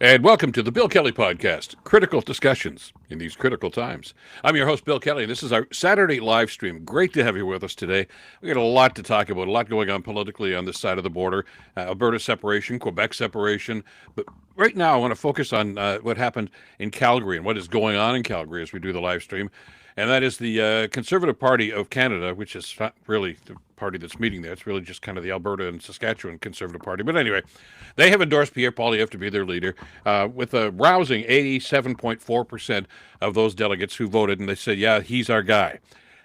And welcome to the Bill Kelly Podcast, critical discussions in these critical times. I'm your host, Bill Kelly. This is our Saturday live stream. Great to have you with us today. We got a lot to talk about, a lot going on politically on this side of the border. Alberta separation, Quebec separation. But right now, I want to focus on what happened in Calgary and what is going on in Calgary as we do the live stream. And that is the Conservative Party of Canada, which is not really the party that's meeting there. It's really just kind of the Alberta and Saskatchewan Conservative Party. But anyway, they have endorsed Pierre Poilievre to be their leader with a rousing 87.4% of those delegates who voted, and they said, yeah, he's our guy.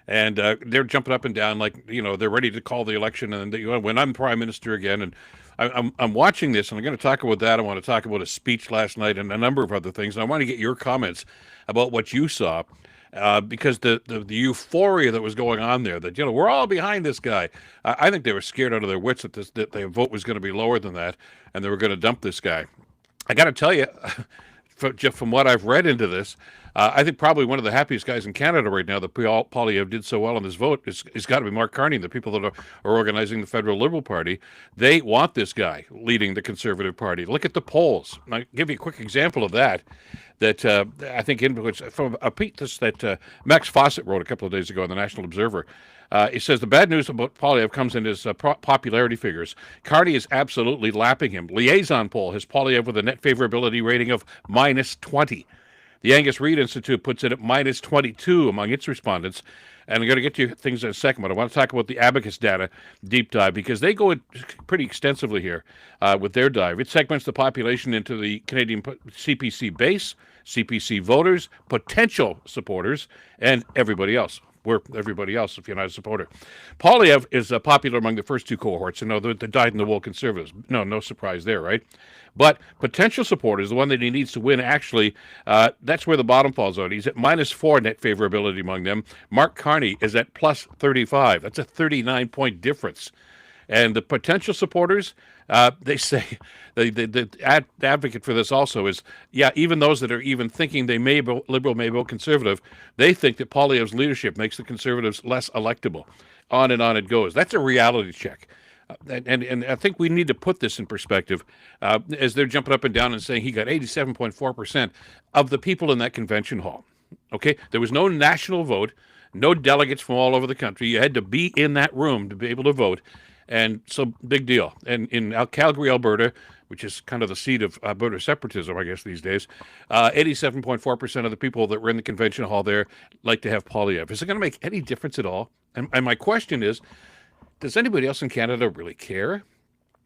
And they're jumping up and down like, they're ready to call the election and when I'm prime minister again. And I'm watching this, and I'm going to talk about that. I want to talk about a speech last night and a number of other things. And I want to get your comments about what you saw. Because the euphoria that was going on there, that we're all behind this guy. I think they were scared out of their wits that their vote was going to be lower than that, and they were going to dump this guy. I got to tell you, just from what I've read into this, I think probably one of the happiest guys in Canada right now that Poilievre did so well on this vote is got to be Mark Carney. The people that are organizing the Federal Liberal Party, they want this guy leading the Conservative Party. Look at the polls. I'll give you a quick example of that. That I think from a piece that Max Fawcett wrote a couple of days ago in the National Observer. He says the bad news about Poilievre comes in his popularity figures. Carney is absolutely lapping him. Liaison poll has Poilievre with a net favorability rating of minus 20. The Angus Reid Institute puts it at minus 22 among its respondents. And I'm going to get to things in a second, but I want to talk about the Abacus data deep dive because they go in pretty extensively here with their dive. It segments the population into the Canadian CPC base, CPC voters, potential supporters, and everybody else. We're everybody else if you're not a supporter. Poilievre is popular among the first two cohorts, the dyed-in-the-wool Conservatives. No surprise there, right? But potential supporters, the one that he needs to win, actually, that's where the bottom falls out. He's at minus 4 net favorability among them. Mark Carney is at plus 35. That's a 39-point difference. And the potential supporters, they say, the advocate for this also is, even those that are even thinking they may vote Liberal, may vote Conservative, they think that Poilievre's leadership makes the Conservatives less electable. On and on it goes. That's a reality check. And I think we need to put this in perspective as they're jumping up and down and saying he got 87.4% of the people in that convention hall. Okay? There was no national vote, no delegates from all over the country. You had to be in that room to be able to vote. And so, big deal. And in Calgary, Alberta, which is kind of the seat of Alberta separatism, I guess, these days, 87.4% of the people that were in the convention hall there like to have Poilievre. Is it going to make any difference at all? And my question is, does anybody else in Canada really care?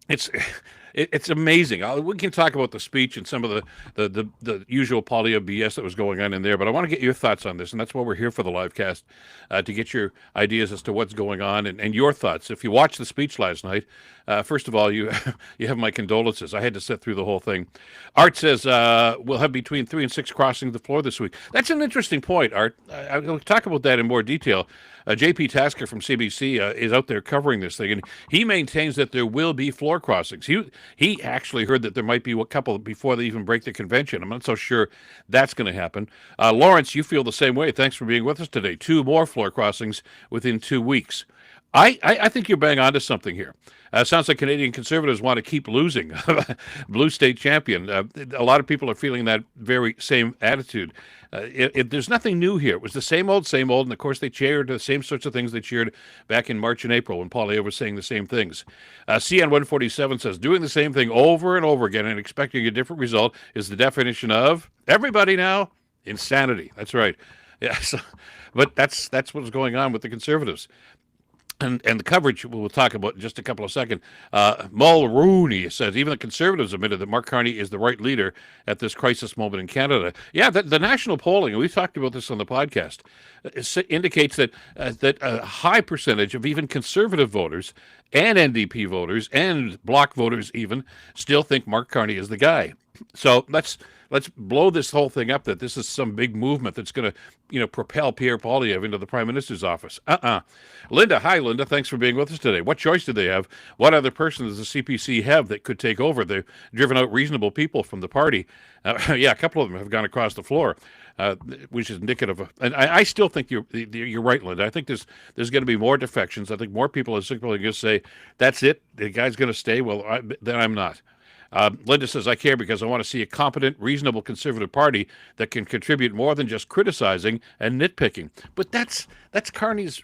It's amazing. We can talk about the speech and some of the usual Poilievre BS that was going on in there, but I want to get your thoughts on this, and that's why we're here for the live cast, to get your ideas as to what's going on and your thoughts. If you watched the speech last night, first of all, you you have my condolences. I had to sit through the whole thing. Art says we'll have between 3 and 6 crossing the floor this week. That's an interesting point, Art. I'll talk about that in more detail. J.P. Tasker from CBC is out there covering this thing, and he maintains that there will be floor crossings. He actually heard that there might be a couple before they even break the convention. I'm not so sure that's going to happen. Lawrence, you feel the same way. Thanks for being with us today. 2 more floor crossings within 2 weeks. I think you're bang onto something here. Sounds like Canadian Conservatives want to keep losing. Blue state champion. A lot of people are feeling that very same attitude. There's nothing new here. It was the same old, and of course they cheered the same sorts of things they cheered back in March and April when Poilievre was saying the same things. CN147 says, doing the same thing over and over again and expecting a different result is the definition of, everybody now, insanity. That's right. Yeah, but that's what's going on with the Conservatives. And the coverage we'll talk about in just a couple of seconds. Mulrooney says even the Conservatives admitted that Mark Carney is the right leader at this crisis moment in Canada. Yeah, the national polling, and we've talked about this on the podcast, indicates that a high percentage of even Conservative voters and NDP voters and Bloc voters even still think Mark Carney is the guy. So let's blow this whole thing up that this is some big movement that's going to, propel Pierre Poilievre into the Prime Minister's office. Linda, hi, Linda. Thanks for being with us today. What choice do they have? What other person does the CPC have that could take over? They've driven out reasonable people from the party. A couple of them have gone across the floor, which is indicative of. And I still think you're right, Linda. I think there's going to be more defections. I think more people are simply going to say, that's it. The guy's going to stay. Well, then I'm not. Linda says, I care because I want to see a competent, reasonable Conservative Party that can contribute more than just criticizing and nitpicking. But that's Carney's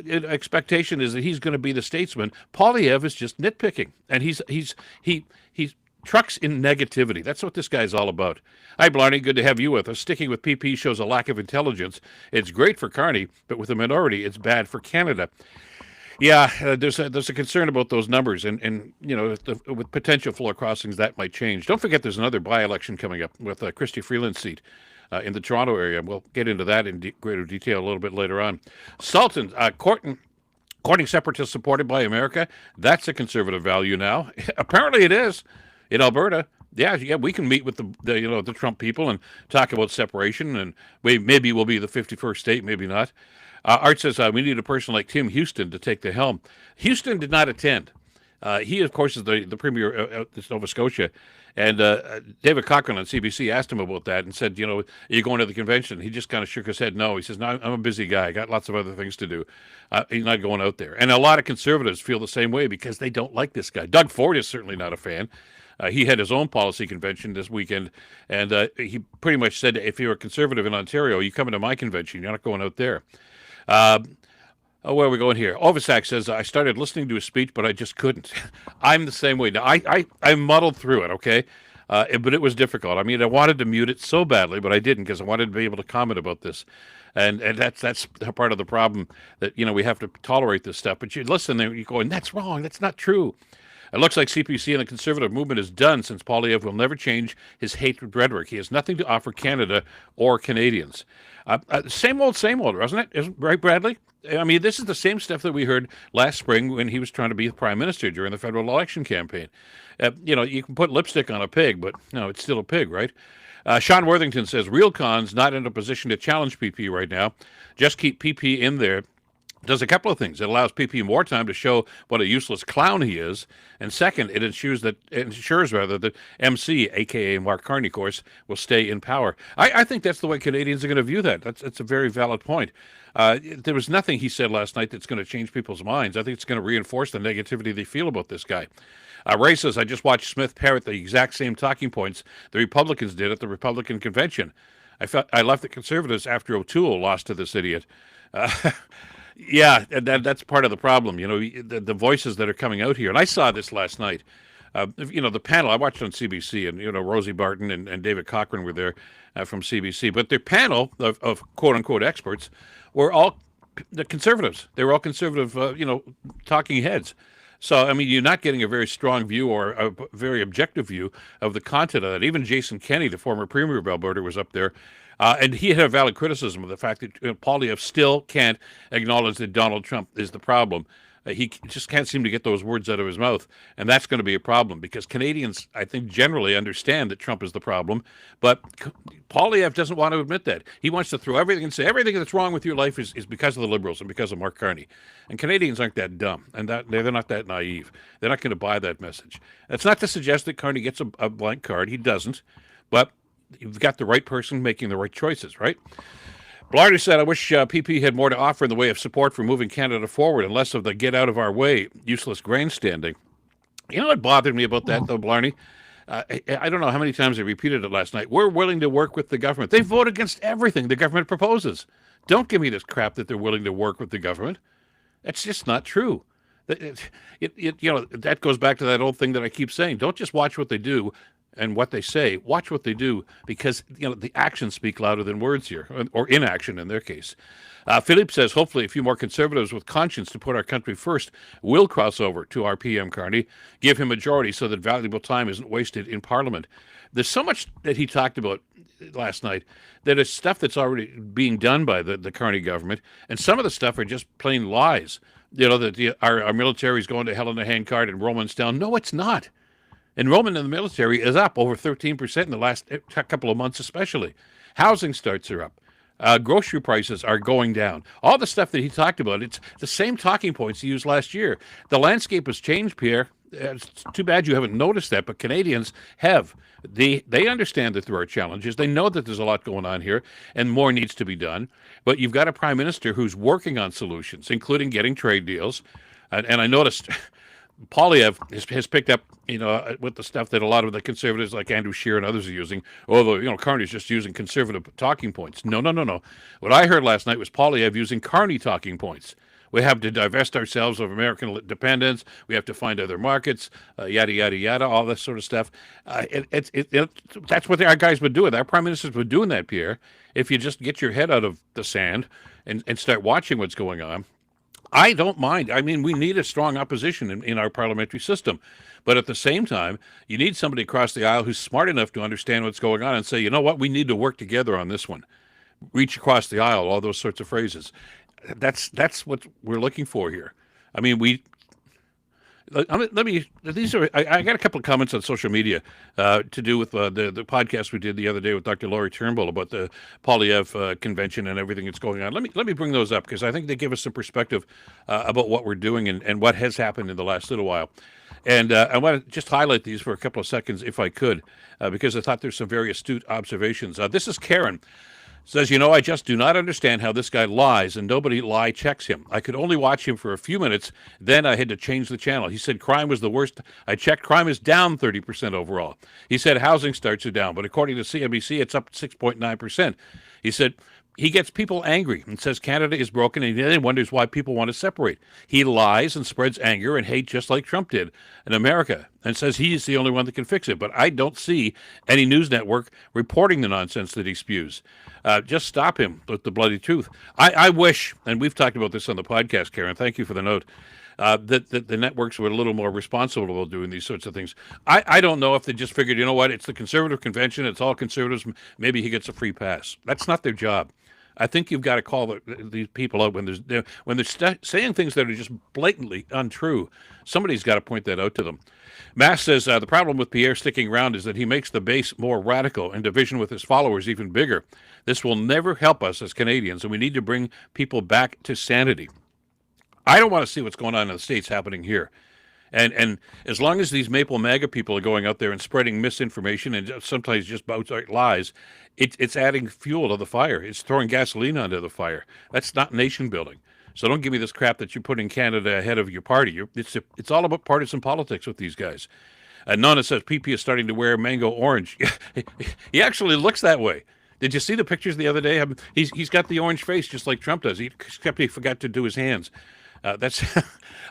expectation, is that he's going to be the statesman. Poilievre is just nitpicking, and he trucks in negativity. That's what this guy's all about. Hi, Blarney. Good to have you with us. Sticking with PP shows a lack of intelligence. It's great for Carney, but with the minority, it's bad for Canada. Yeah, there's a concern about those numbers, and with potential floor crossings, that might change. Don't forget, there's another by-election coming up with Christy Freeland's seat in the Toronto area. We'll get into that in greater detail a little bit later on. Sultan, courting separatists supported by America, that's a conservative value now. Apparently it is in Alberta. Yeah, we can meet with the Trump people and talk about separation, and maybe we'll be the 51st state, maybe not. Art says, we need a person like Tim Houston to take the helm. Houston did not attend. He, of course, is the premier of Nova Scotia. And David Cochrane on CBC asked him about that and said, are you going to the convention? He just kind of shook his head no. He says, no, I'm a busy guy. I got lots of other things to do. He's not going out there. And a lot of conservatives feel the same way because they don't like this guy. Doug Ford is certainly not a fan. He had his own policy convention this weekend, and he pretty much said, if you're a conservative in Ontario, you come into my convention. You're not going out there. Where are we going here? Ovasak says, I started listening to his speech, but I just couldn't. I'm the same way. Now, I muddled through it, okay? But it was difficult. I mean, I wanted to mute it so badly, but I didn't because I wanted to be able to comment about this. And that's part of the problem, that, we have to tolerate this stuff. But you listen there, you go, and that's wrong. That's not true. It looks like CPC and the Conservative movement is done, since Poilievre will never change his hatred rhetoric. He has nothing to offer Canada or Canadians. Same old, wasn't it? Right, Bradley? I mean, this is the same stuff that we heard last spring when he was trying to be the prime minister during the federal election campaign. You can put lipstick on a pig, but no, it's still a pig, right? Sean Worthington says, real cons not in a position to challenge PP right now. Just keep PP in there. Does a couple of things. It allows PP more time to show what a useless clown he is. And second, it ensures that MC, a.k.a. Mark Carney, of course, will stay in power. I think that's the way Canadians are going to view that. That's a very valid point. There was nothing he said last night that's going to change people's minds. I think it's going to reinforce the negativity they feel about this guy. Ray says, I just watched Smith parrot the exact same talking points the Republicans did at the Republican convention. I left the Conservatives after O'Toole lost to this idiot. Yeah, that's part of the problem. The voices that are coming out here. And I saw this last night. The panel, I watched on CBC, and, Rosie Barton and David Cochrane were there from CBC. But their panel of quote-unquote experts were all the conservatives. They were all conservative, talking heads. So, I mean, you're not getting a very strong view or a very objective view of the content of that. Even Jason Kenney, the former premier of Alberta, was up there. And he had a valid criticism of the fact that Poilievre still can't acknowledge that Donald Trump is the problem. He just can't seem to get those words out of his mouth. And that's going to be a problem because Canadians, I think, generally understand that Trump is the problem. But Poilievre doesn't want to admit that. He wants to throw everything and say everything that's wrong with your life is because of the Liberals and because of Mark Carney. And Canadians aren't that dumb, and they're not that naive. They're not going to buy that message. That's not to suggest that Carney gets a blank card. He doesn't. But you've got the right person making the right choices, right? Blarney said, I wish PP had more to offer in the way of support for moving Canada forward and less of the get out of our way, useless grandstanding. You know what bothered me about that, though, Blarney? I don't know how many times I repeated it last night. We're willing to work with the government. They vote against everything the government proposes. Don't give me this crap that they're willing to work with the government. That's just not true. That goes back to that old thing that I keep saying. Don't just watch what they do and what they say. Watch what they do, because the actions speak louder than words here, or inaction in their case. Philippe says, hopefully a few more conservatives with conscience to put our country first will cross over to our PM Carney, give him majority so that valuable time isn't wasted in Parliament. There's so much that he talked about last night that is stuff that's already being done by the Carney government, and some of the stuff are just plain lies. That our military is going to hell in a handcart, enrollment's down. No, it's not. Enrollment in the military is up over 13% in the last couple of months especially. Housing starts are up. Grocery prices are going down. All the stuff that he talked about, it's the same talking points he used last year. The landscape has changed, Pierre. It's too bad you haven't noticed that, but Canadians have. They understand that there are challenges. They know that there's a lot going on here and more needs to be done. But you've got a prime minister who's working on solutions, including getting trade deals. And I noticed Poilievre has picked up, with the stuff that a lot of the conservatives like Andrew Scheer and others are using. Although, Carney's just using conservative talking points. No, no, no, no. What I heard last night was Poilievre using Carney talking points. We have to divest ourselves of American dependence. We have to find other markets, yada, yada, yada, all this sort of stuff. That's what our guys would do. Our prime ministers were doing that, Pierre. If you just get your head out of the sand and start watching what's going on. I don't mind. I mean, we need a strong opposition in our parliamentary system. But at the same time, you need somebody across the aisle who's smart enough to understand what's going on and say, you know what, we need to work together on this one. Reach across the aisle, all those sorts of phrases. That's what we're looking for here. I mean, these are, I got a couple of comments on social media to do with the podcast we did the other day with Dr. Laurie Turnbull about the Poilievre convention and everything that's going on. Let me bring those up because I think they give us some perspective about what we're doing and what has happened in the last little while. And I want to just highlight these for a couple of seconds if I could, because I thought there's some very astute observations. This is Karen. Says, I just do not understand how this guy lies and nobody lie checks him. I could only watch him for a few minutes. Then I had to change the channel. He said crime was the worst. I checked. Crime is down 30% overall. He said housing starts are down, but according to CNBC, it's up 6.9%. He said he gets people angry and says Canada is broken and then wonders why people want to separate. He lies and spreads anger and hate just like Trump did in America and says he's the only one that can fix it. But I don't see any news network reporting the nonsense that he spews. Just stop him with the bloody truth. I wish, and we've talked about this on the podcast, Karen, thank you for the note, that the networks were a little more responsible about doing these sorts of things. I don't know if they just figured, it's the conservative convention, it's all conservatives, maybe he gets a free pass. That's not their job. I think you've got to call these people out when they're saying things that are just blatantly untrue. Somebody's got to point that out to them. Mass says the problem with Pierre sticking around is that he makes the base more radical and division with his followers even bigger. This will never help us as Canadians, and we need to bring people back to sanity. I don't want to see what's going on in the States happening here. And as long as these Maple MAGA people are going out there and spreading misinformation and sometimes just outright lies, it's adding fuel to the fire. It's throwing gasoline onto the fire. That's not nation building. So don't give me this crap that you're putting Canada ahead of your party. It's all about partisan politics with these guys. Nona says PP is starting to wear mango orange. He actually looks that way. Did you see the pictures the other day? He's got the orange face just like Trump does. Except he forgot to do his hands. That's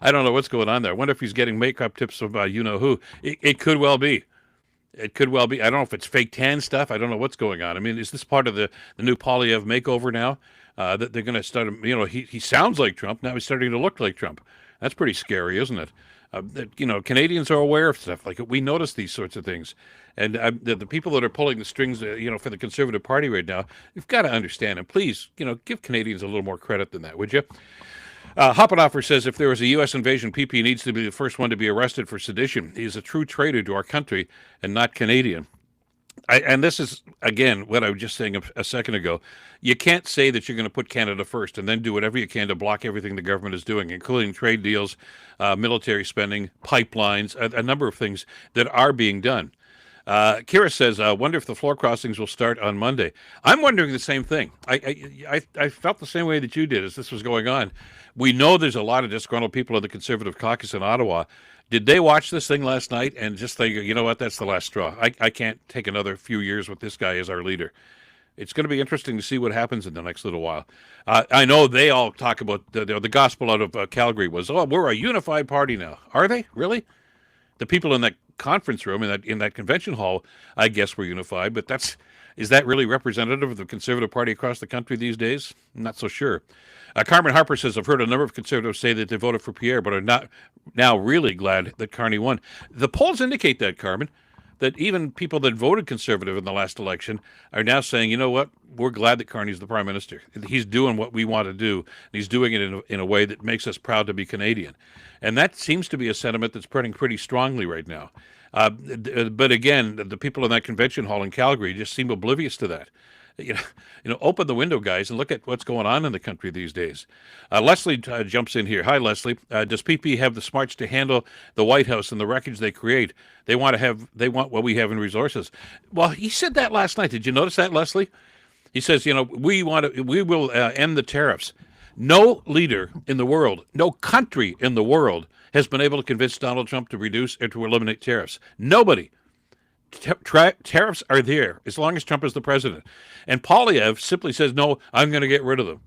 I don't know what's going on there. I wonder if he's getting makeup tips from you-know-who. It could well be. It could well be. I don't know if it's fake tan stuff. I don't know what's going on. I mean, is this part of the new Poilievre makeover now? That they're going to start, he sounds like Trump. Now he's starting to look like Trump. That's pretty scary, isn't it? Canadians are aware of stuff like we notice these sorts of things. And the people that are pulling the strings, for the Conservative Party right now, you've got to understand. And please, give Canadians a little more credit than that, would you? Hoppenoffer says if there was a U.S. invasion, PP needs to be the first one to be arrested for sedition. He is a true traitor to our country and not Canadian. And this is, again, what I was just saying a second ago. You can't say that you're going to put Canada first and then do whatever you can to block everything the government is doing, including trade deals, military spending, pipelines, a number of things that are being done. Kira says, I wonder if the floor crossings will start on Monday. I'm wondering the same thing. I felt the same way that you did as this was going on. We know there's a lot of disgruntled people in the Conservative caucus in Ottawa. Did they watch this thing last night and just think, you know what, that's the last straw. I can't take another few years with this guy as our leader. It's going to be interesting to see what happens in the next little while. I know they all talk about the gospel out of Calgary was, we're a unified party now. Are they? Really? The people in that conference room, in that convention hall, I guess were unified, but is that really representative of the Conservative Party across the country these days? I'm not so sure. Carmen Harper says, I've heard a number of Conservatives say that they voted for Pierre, but are not now really glad that Carney won. The polls indicate that, Carmen, that even people that voted Conservative in the last election are now saying, you know what, we're glad that Carney's the Prime Minister. He's doing what we want to do, and he's doing it in a way that makes us proud to be Canadian. And that seems to be a sentiment that's spreading pretty strongly right now. But again, the people in that convention hall in Calgary just seem oblivious to that. Open the window, guys, and look at what's going on in the country these days. Leslie jumps in here. Hi, Leslie. Does PP have the smarts to handle the White House and the wreckage they create? They want what we have in resources. Well, he said that last night. Did you notice that, Leslie? He says, we will end the tariffs. No leader in the world, no country in the world has been able to convince Donald Trump to reduce or to eliminate tariffs. Nobody. Tariffs are there as long as Trump is the president. And Poilievre simply says, no, I'm going to get rid of them.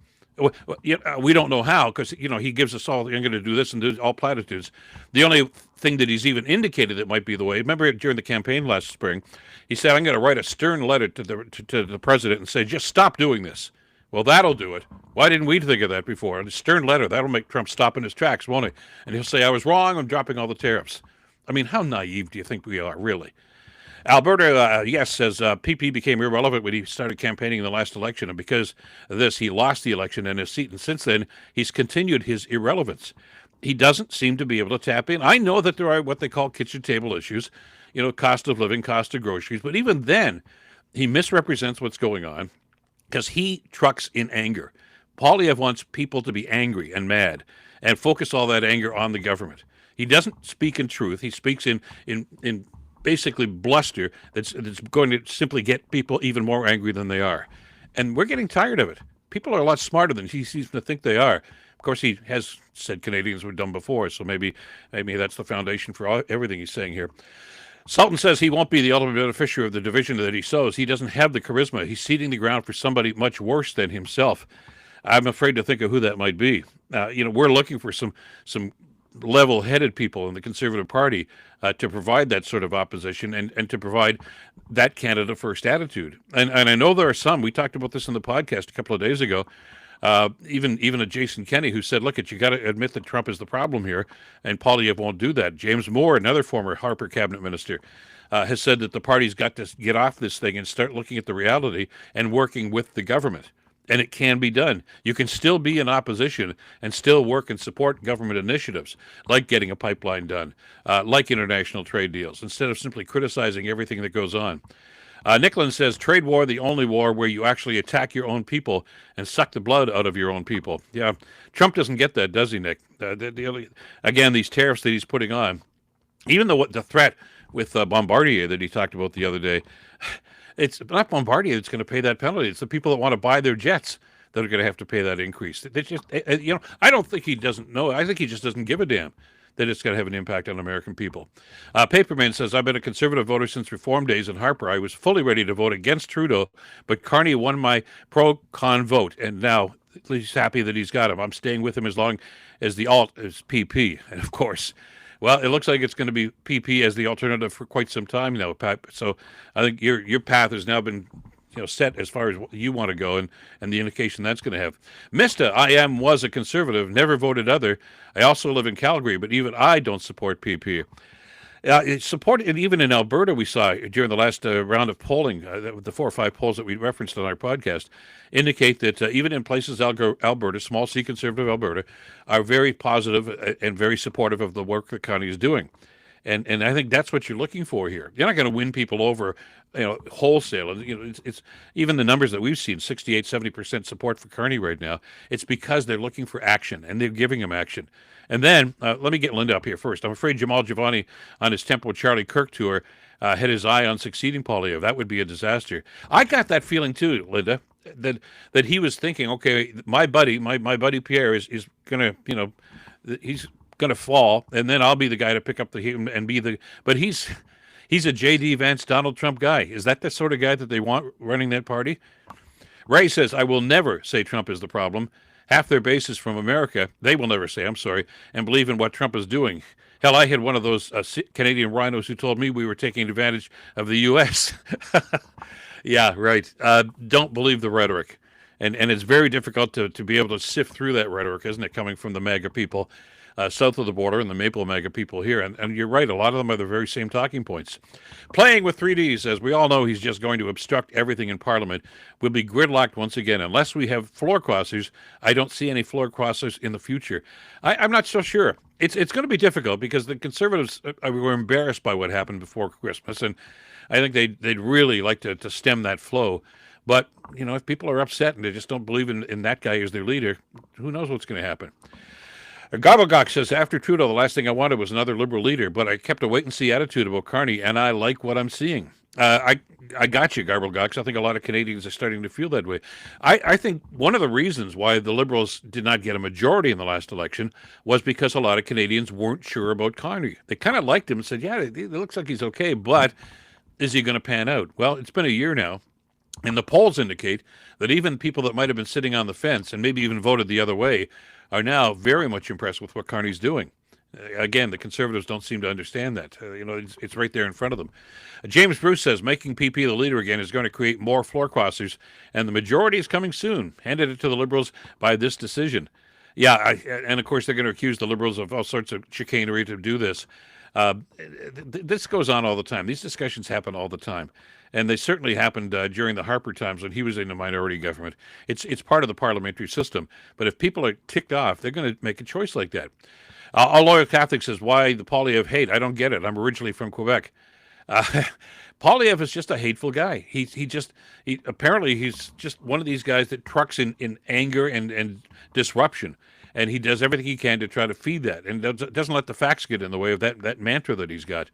We don't know how because, he gives us all, I'm going to do this and do all platitudes. The only thing that he's even indicated that might be the way, remember during the campaign last spring, he said, I'm going to write a stern letter to the president and say, just stop doing this. Well, that'll do it. Why didn't we think of that before? A stern letter, that'll make Trump stop in his tracks, won't it? And he'll say, I was wrong, I'm dropping all the tariffs. I mean, how naive do you think we are, really? Alberta, yes, says PP became irrelevant when he started campaigning in the last election, and because of this, he lost the election and his seat, and since then, he's continued his irrelevance. He doesn't seem to be able to tap in. I know that there are what they call kitchen table issues, cost of living, cost of groceries, but even then, he misrepresents what's going on because he trucks in anger. Poilievre wants people to be angry and mad and focus all that anger on the government. He doesn't speak in truth. He speaks in basically bluster that's going to simply get people even more angry than they are. And we're getting tired of it. People are a lot smarter than he seems to think they are. Of course, he has said Canadians were dumb before, so maybe that's the foundation for everything he's saying here. Sultan says he won't be the ultimate beneficiary of the division that he sows. He doesn't have the charisma. He's ceding the ground for somebody much worse than himself. I'm afraid to think of who that might be. We're looking for some level-headed people in the Conservative Party to provide that sort of opposition and to provide that Canada-first attitude. And I know there are some. We talked about this in the podcast a couple of days ago. Even a Jason Kenney who said, look, you got to admit that Trump is the problem here, and Poilievre won't do that. James Moore, another former Harper cabinet minister, has said that the party's got to get off this thing and start looking at the reality and working with the government. And it can be done. You can still be in opposition and still work and support government initiatives, like getting a pipeline done, like international trade deals, instead of simply criticizing everything that goes on. Nicklin says, trade war, the only war where you actually attack your own people and suck the blood out of your own people. Yeah, Trump doesn't get that, does he, Nick? Again, these tariffs that he's putting on, even the threat with Bombardier that he talked about the other day, it's not Bombardier that's going to pay that penalty. It's the people that want to buy their jets that are going to have to pay that increase. They just, I don't think he doesn't know. I think he just doesn't give a damn that it's going to have an impact on American people. Paperman says, I've been a Conservative voter since Reform days in Harper. I was fully ready to vote against Trudeau, but Carney won my pro-con vote, and now he's happy that he's got him. I'm staying with him as long as the alt is PP. And of course, well, it looks like it's going to be PP as the alternative for quite some time now, Pat. So I think your path has now been set as far as you want to go and the indication that's going to have. Mista, was a Conservative, never voted other. I also live in Calgary, but even I don't support PP. And even in Alberta, we saw during the last round of polling, the 4 or 5 polls that we referenced on our podcast, indicate that even in places Alberta, small C Conservative Alberta, are very positive and very supportive of the work that Connie is doing. And I think that's what you're looking for here. You're not going to win people over, wholesale. And it's even the numbers that we've seen, 68, 70% support for Carney right now. It's because they're looking for action and they're giving him action. And then let me get Linda up here first. I'm afraid Jamal Giovanni on his Temple Charlie Kirk tour had his eye on succeeding Poilievre. That would be a disaster. I got that feeling too, Linda, that he was thinking, okay, my buddy Pierre is going to, he's going to fall, and then I'll be the guy to pick up the heat and be the. But he's a J.D. Vance, Donald Trump guy. Is that the sort of guy that they want running that party? Ray says, I will never say Trump is the problem. Half their base is from America. They will never say, I'm sorry, and believe in what Trump is doing. Hell, I had one of those Canadian rhinos who told me we were taking advantage of the U.S. Yeah, right. Don't believe the rhetoric. And it's very difficult to be able to sift through that rhetoric, isn't it, coming from the MAGA people south of the border and the Maple MAGA people here. And you're right, a lot of them are the very same talking points. Playing with 3Ds, as we all know, he's just going to obstruct everything in Parliament. We'll be gridlocked once again. Unless we have floor crossers, I don't see any floor crossers in the future. I'm not so sure. It's going to be difficult because the Conservatives were embarrassed by what happened before Christmas, and I think they'd really like to stem that flow. But, if people are upset and they just don't believe in that guy as their leader, who knows what's going to happen. Gobblegock says, after Trudeau, the last thing I wanted was another Liberal leader, but I kept a wait-and-see attitude about Carney, and I like what I'm seeing. I got you, Garble Gox. I think a lot of Canadians are starting to feel that way. I think one of the reasons why the Liberals did not get a majority in the last election was because a lot of Canadians weren't sure about Carney. They kind of liked him and said, yeah, it looks like he's okay, but is he going to pan out? Well, it's been a year now, and the polls indicate that even people that might have been sitting on the fence and maybe even voted the other way are now very much impressed with what Carney's doing. Again, the Conservatives don't seem to understand that. It's right there in front of them. James Bruce says making PP the leader again is going to create more floor crossers, and the majority is coming soon. Handed it to the Liberals by this decision. Yeah, and of course they're going to accuse the Liberals of all sorts of chicanery to do this. This goes on all the time. These discussions happen all the time. And they certainly happened during the Harper times when he was in the minority government. It's part of the parliamentary system. But if people are ticked off, they're going to make a choice like that. A loyal Catholic says, why the Poilievre hate? I don't get it. I'm originally from Quebec. Poilievre is just a hateful guy. Apparently he's just one of these guys that trucks in anger and disruption. And he does everything he can to try to feed that and doesn't let the facts get in the way of that mantra that he's got.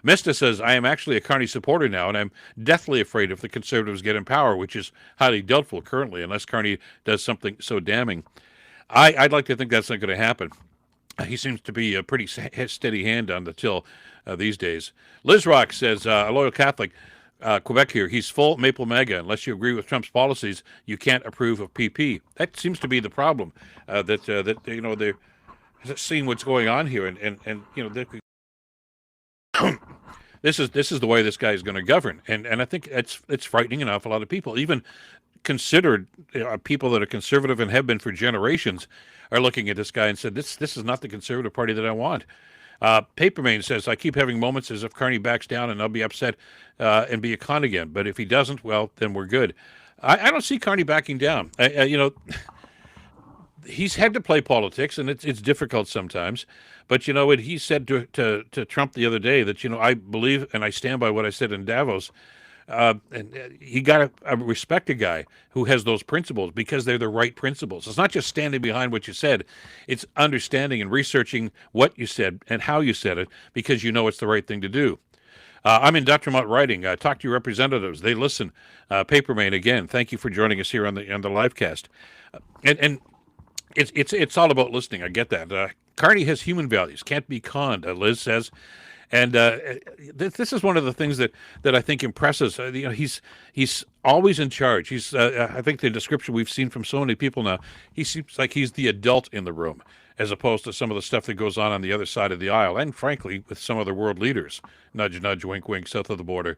Mista says, I am actually a Carney supporter now, and I'm deathly afraid if the Conservatives get in power, which is highly doubtful currently, unless Carney does something so damning. I'd like to think that's not going to happen. He seems to be a pretty steady hand on the till these days. Liz Rock says, a loyal Catholic, Quebec here, he's full Maple MAGA. Unless you agree with Trump's policies, you can't approve of PP. That seems to be the problem, that they're seeing what's going on here, and this is the way this guy is going to govern, and I think it's frightening an awful lot of people, even considered people that are conservative and have been for generations, are looking at this guy and said, this is not the Conservative Party that I want. Papermain says, I keep having moments as if Carney backs down and I'll be upset and be a con again. But if he doesn't, well, then we're good. I don't see Carney backing down. He's had to play politics, and it's difficult sometimes. But you know what he said to Trump the other day, that I believe and I stand by what I said in Davos. And he got to respect a guy who has those principles because they're the right principles. It's not just standing behind what you said. It's understanding and researching what you said and how you said it because you know it's the right thing to do. I'm in Dr. Mott writing. Talk to your representatives. They listen. Papermain, again, thank you for joining us here on the livecast. And it's all about listening. I get that. Carney has human values. Can't be conned, Liz says. And this is one of the things that I think impresses. He's always in charge. I think the description we've seen from so many people now, he seems like he's the adult in the room, as opposed to some of the stuff that goes on the other side of the aisle, and frankly, with some other world leaders. Nudge, nudge, wink, wink, south of the border.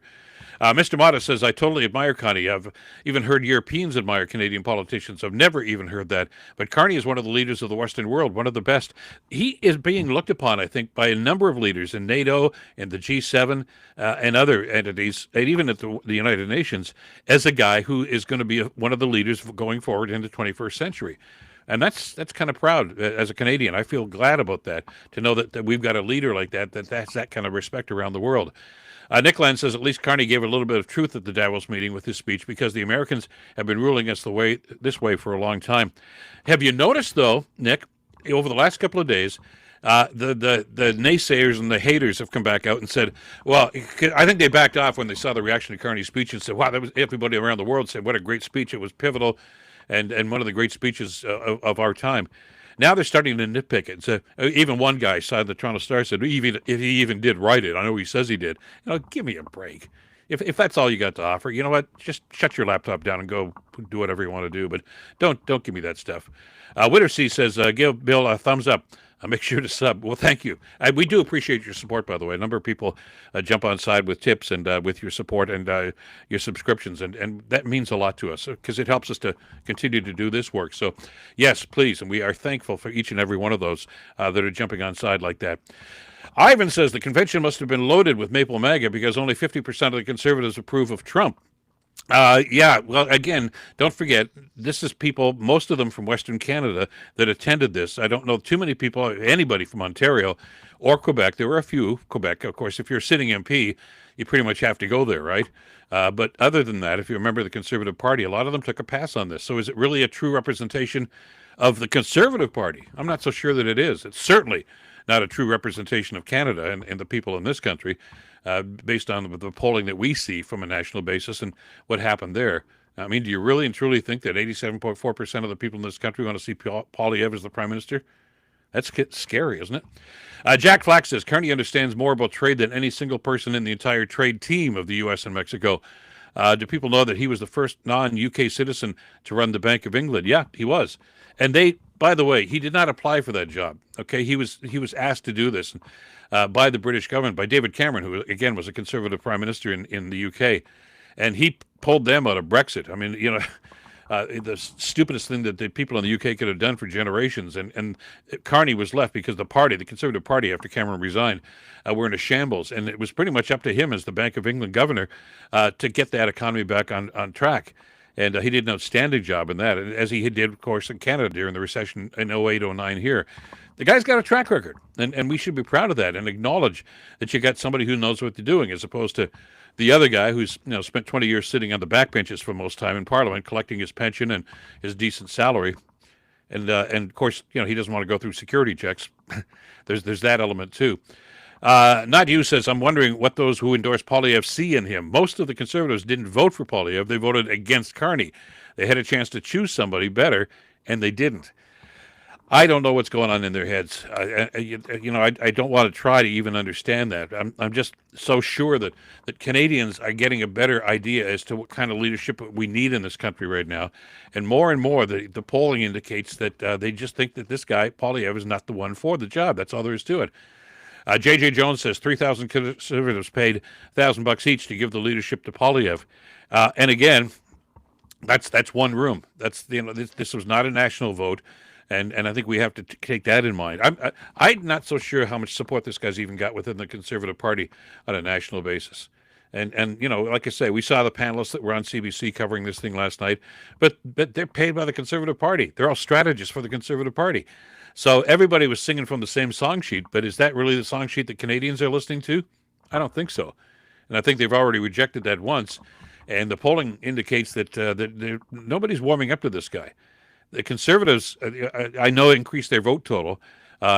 Mr. Mata says, I totally admire Carney. I've even heard Europeans admire Canadian politicians. I've never even heard that. But Carney is one of the leaders of the Western world, one of the best. He is being looked upon, I think, by a number of leaders in NATO and the G7 and other entities, and even at the United Nations, as a guy who is going to be one of the leaders going forward in the 21st century. And that's kind of proud as a Canadian. I feel glad about that, to know that we've got a leader like that has that kind of respect around the world. Nick Land says, at least Carney gave a little bit of truth at the Davos meeting with his speech, because the Americans have been ruling us this way for a long time. Have you noticed, though, Nick, over the last couple of days, the naysayers and the haters have come back out and said, well, I think they backed off when they saw the reaction to Carney's speech and said, wow, everybody around the world said, what a great speech. It was pivotal and one of the great speeches of our time. Now they're starting to nitpick it. So even one guy side the Toronto Star said, if he even did write it, I know he says he did. Give me a break. If that's all you got to offer, you know what? Just shut your laptop down and go do whatever you want to do. But don't give me that stuff. Wittersea says, give Bill a thumbs up. Make sure to sub. Well, thank you. We do appreciate your support, by the way. A number of people jump on side with tips and with your support and your subscriptions, and that means a lot to us because it helps us to continue to do this work. So, yes, please, and we are thankful for each and every one of those that are jumping on side like that. Ivan says the convention must have been loaded with Maple MAGA because only 50% of the Conservatives approve of Trump. Yeah, well, again, don't forget, this is people, most of them from Western Canada, that attended this. I don't know too many people, anybody from Ontario or Quebec. There were a few. Quebec, of course, if you're a sitting MP, you pretty much have to go there, right? But other than that, if you remember the Conservative Party, a lot of them took a pass on this. So is it really a true representation of the Conservative Party? I'm not so sure that it is. It's certainly not a true representation of Canada and the people in this country, based on the polling that we see from a national basis and what happened there. I mean, do you really and truly think that 87.4% of the people in this country want to see Poilievre as the prime minister? That's scary, isn't it? Jack Flack says, Carney understands more about trade than any single person in the entire trade team of the U.S. and Mexico. Do people know that he was the first non-UK citizen to run the Bank of England? Yeah, he was. And by the way, he did not apply for that job. Okay, he was asked to do this by the British government, by David Cameron, who again was a Conservative prime minister in the UK, and he pulled them out of Brexit. I mean, the stupidest thing that the people in the UK could have done for generations. And Carney was left because the Conservative Party, after Cameron resigned, were in a shambles. And it was pretty much up to him as the Bank of England governor to get that economy back on track. And he did an outstanding job in that, as he did, of course, in Canada during the recession in 08, 09 here. The guy's got a track record, and we should be proud of that and acknowledge that you got somebody who knows what they're doing, as opposed to the other guy who's spent 20 years sitting on the backbenches for most time in Parliament, collecting his pension and his decent salary, and of course he doesn't want to go through security checks. There's that element too. Not you says, I'm wondering what those who endorse Poilievre see in him. Most of the Conservatives didn't vote for Poilievre; they voted against Carney. They had a chance to choose somebody better, and they didn't. I don't know what's going on in their heads. I don't want to try to even understand that. I'm just so sure that Canadians are getting a better idea as to what kind of leadership we need in this country right now. And more, the polling indicates that they just think that this guy, Poilievre, is not the one for the job. That's all there is to it. J.J. Jones says 3,000 Conservatives paid $1,000 each to give the leadership to Poilievre. And again, that's one room. This was not a national vote. And I think we have to take that in mind. I'm not so sure how much support this guy's even got within the Conservative Party on a national basis. And like I say, we saw the panelists that were on CBC covering this thing last night, but they're paid by the Conservative Party. They're all strategists for the Conservative Party. So everybody was singing from the same song sheet, but is that really the song sheet that Canadians are listening to? I don't think so. And I think they've already rejected that once. And the polling indicates that nobody's warming up to this guy. The Conservatives, I know, increased their vote total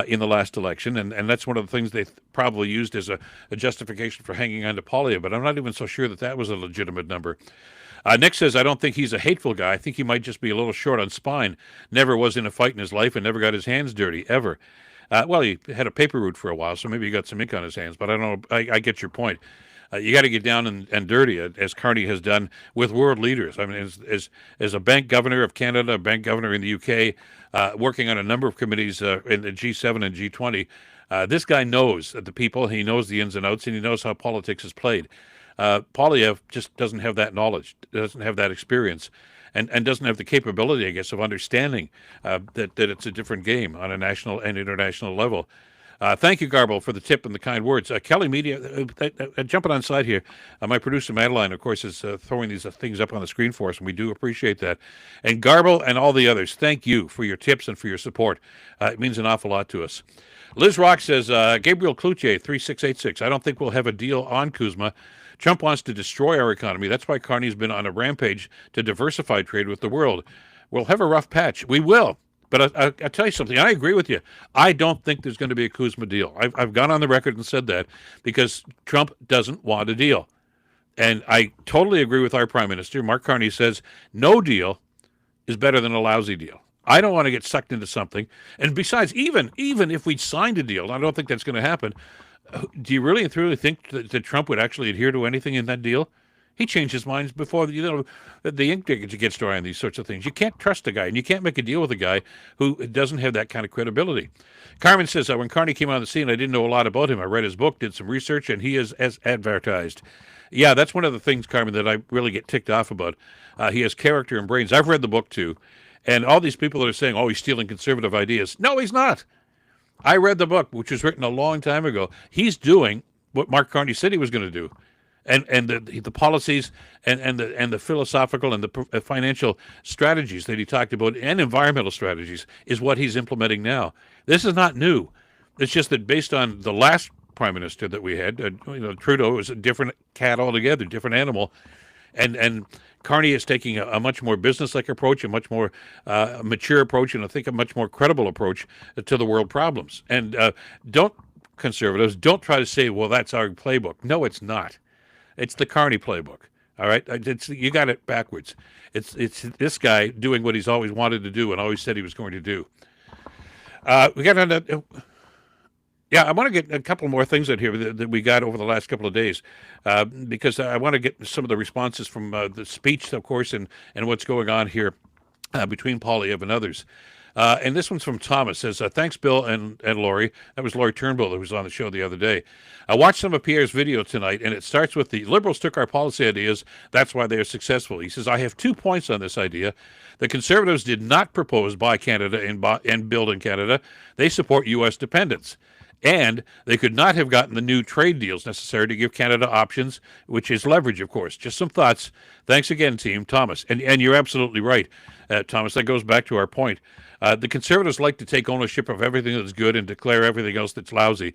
in the last election, and that's one of the things they probably used as a justification for hanging on to Poilievre, but I'm not even so sure that was a legitimate number. Nick says, I don't think he's a hateful guy. I think he might just be a little short on spine. Never was in a fight in his life and never got his hands dirty, ever. Well, he had a paper route for a while, so maybe he got some ink on his hands, but I don't know. I get your point. You got to get down and dirty, as Carney has done with world leaders. I mean, as a bank governor of Canada, a bank governor in the UK, working on a number of committees in the G7 and G20, this guy knows the people, he knows the ins and outs, and he knows how politics is played. Poilievre just doesn't have that knowledge, doesn't have that experience, and doesn't have the capability, I guess, of understanding that it's a different game on a national and international level. Thank you, Garble, for the tip and the kind words. Kelly Media, jumping on side here, my producer, Madeline, of course, is throwing these things up on the screen for us, and we do appreciate that. And Garble and all the others, thank you for your tips and for your support. It means an awful lot to us. Liz Rock says, Gabriel Cloutier, 3686, I don't think we'll have a deal on Kuzma. Trump wants to destroy our economy. That's why Carney's been on a rampage to diversify trade with the world. We'll have a rough patch. We will. But I'll tell you something. I agree with you. I don't think there's going to be a Kuzma deal. I've gone on the record and said that because Trump doesn't want a deal. And I totally agree with our prime minister. Mark Carney says no deal is better than a lousy deal. I don't want to get sucked into something. And besides, even if we signed a deal, I don't think that's going to happen. Do you really and truly think that Trump would actually adhere to anything in that deal? He changed his mind before the ink gets dry on these sorts of things. You can't trust a guy, and you can't make a deal with a guy who doesn't have that kind of credibility. Carmen says, when Carney came on the scene, I didn't know a lot about him. I read his book, did some research, and he is as advertised. Yeah, that's one of the things, Carmen, that I really get ticked off about. He has character and brains. I've read the book, too. And all these people that are saying, he's stealing conservative ideas. No, he's not. I read the book, which was written a long time ago. He's doing what Mark Carney said he was going to do. And the policies and the philosophical and the financial strategies that he talked about and environmental strategies is what he's implementing now. This is not new. It's just that based on the last prime minister that we had, Trudeau was a different cat altogether, different animal. And Carney is taking a much more business-like approach, a much more mature approach, and I think a much more credible approach to the world problems. And don't conservatives don't try to say, well, that's our playbook. No, it's not. It's the Carney playbook. All right, you got it backwards. It's this guy doing what he's always wanted to do and always said he was going to do. We got another. Yeah, I want to get a couple more things in here that we got over the last couple of days, because I want to get some of the responses from the speech, of course, and what's going on here between Poilievre and others. And this one's from Thomas. Says, thanks, Bill and Lori. That was Lori Turnbull, who was on the show the other day. I watched some of Pierre's video tonight, and it starts with the Liberals took our policy ideas. That's why they are successful. He says, I have 2 points on this idea. The Conservatives did not propose Buy Canada and Build in Canada. They support U.S. dependence. And they could not have gotten the new trade deals necessary to give Canada options, which is leverage, of course. Just some thoughts. Thanks again, team. Thomas. And you're absolutely right, Thomas. That goes back to our point. The Conservatives like to take ownership of everything that's good and declare everything else that's lousy.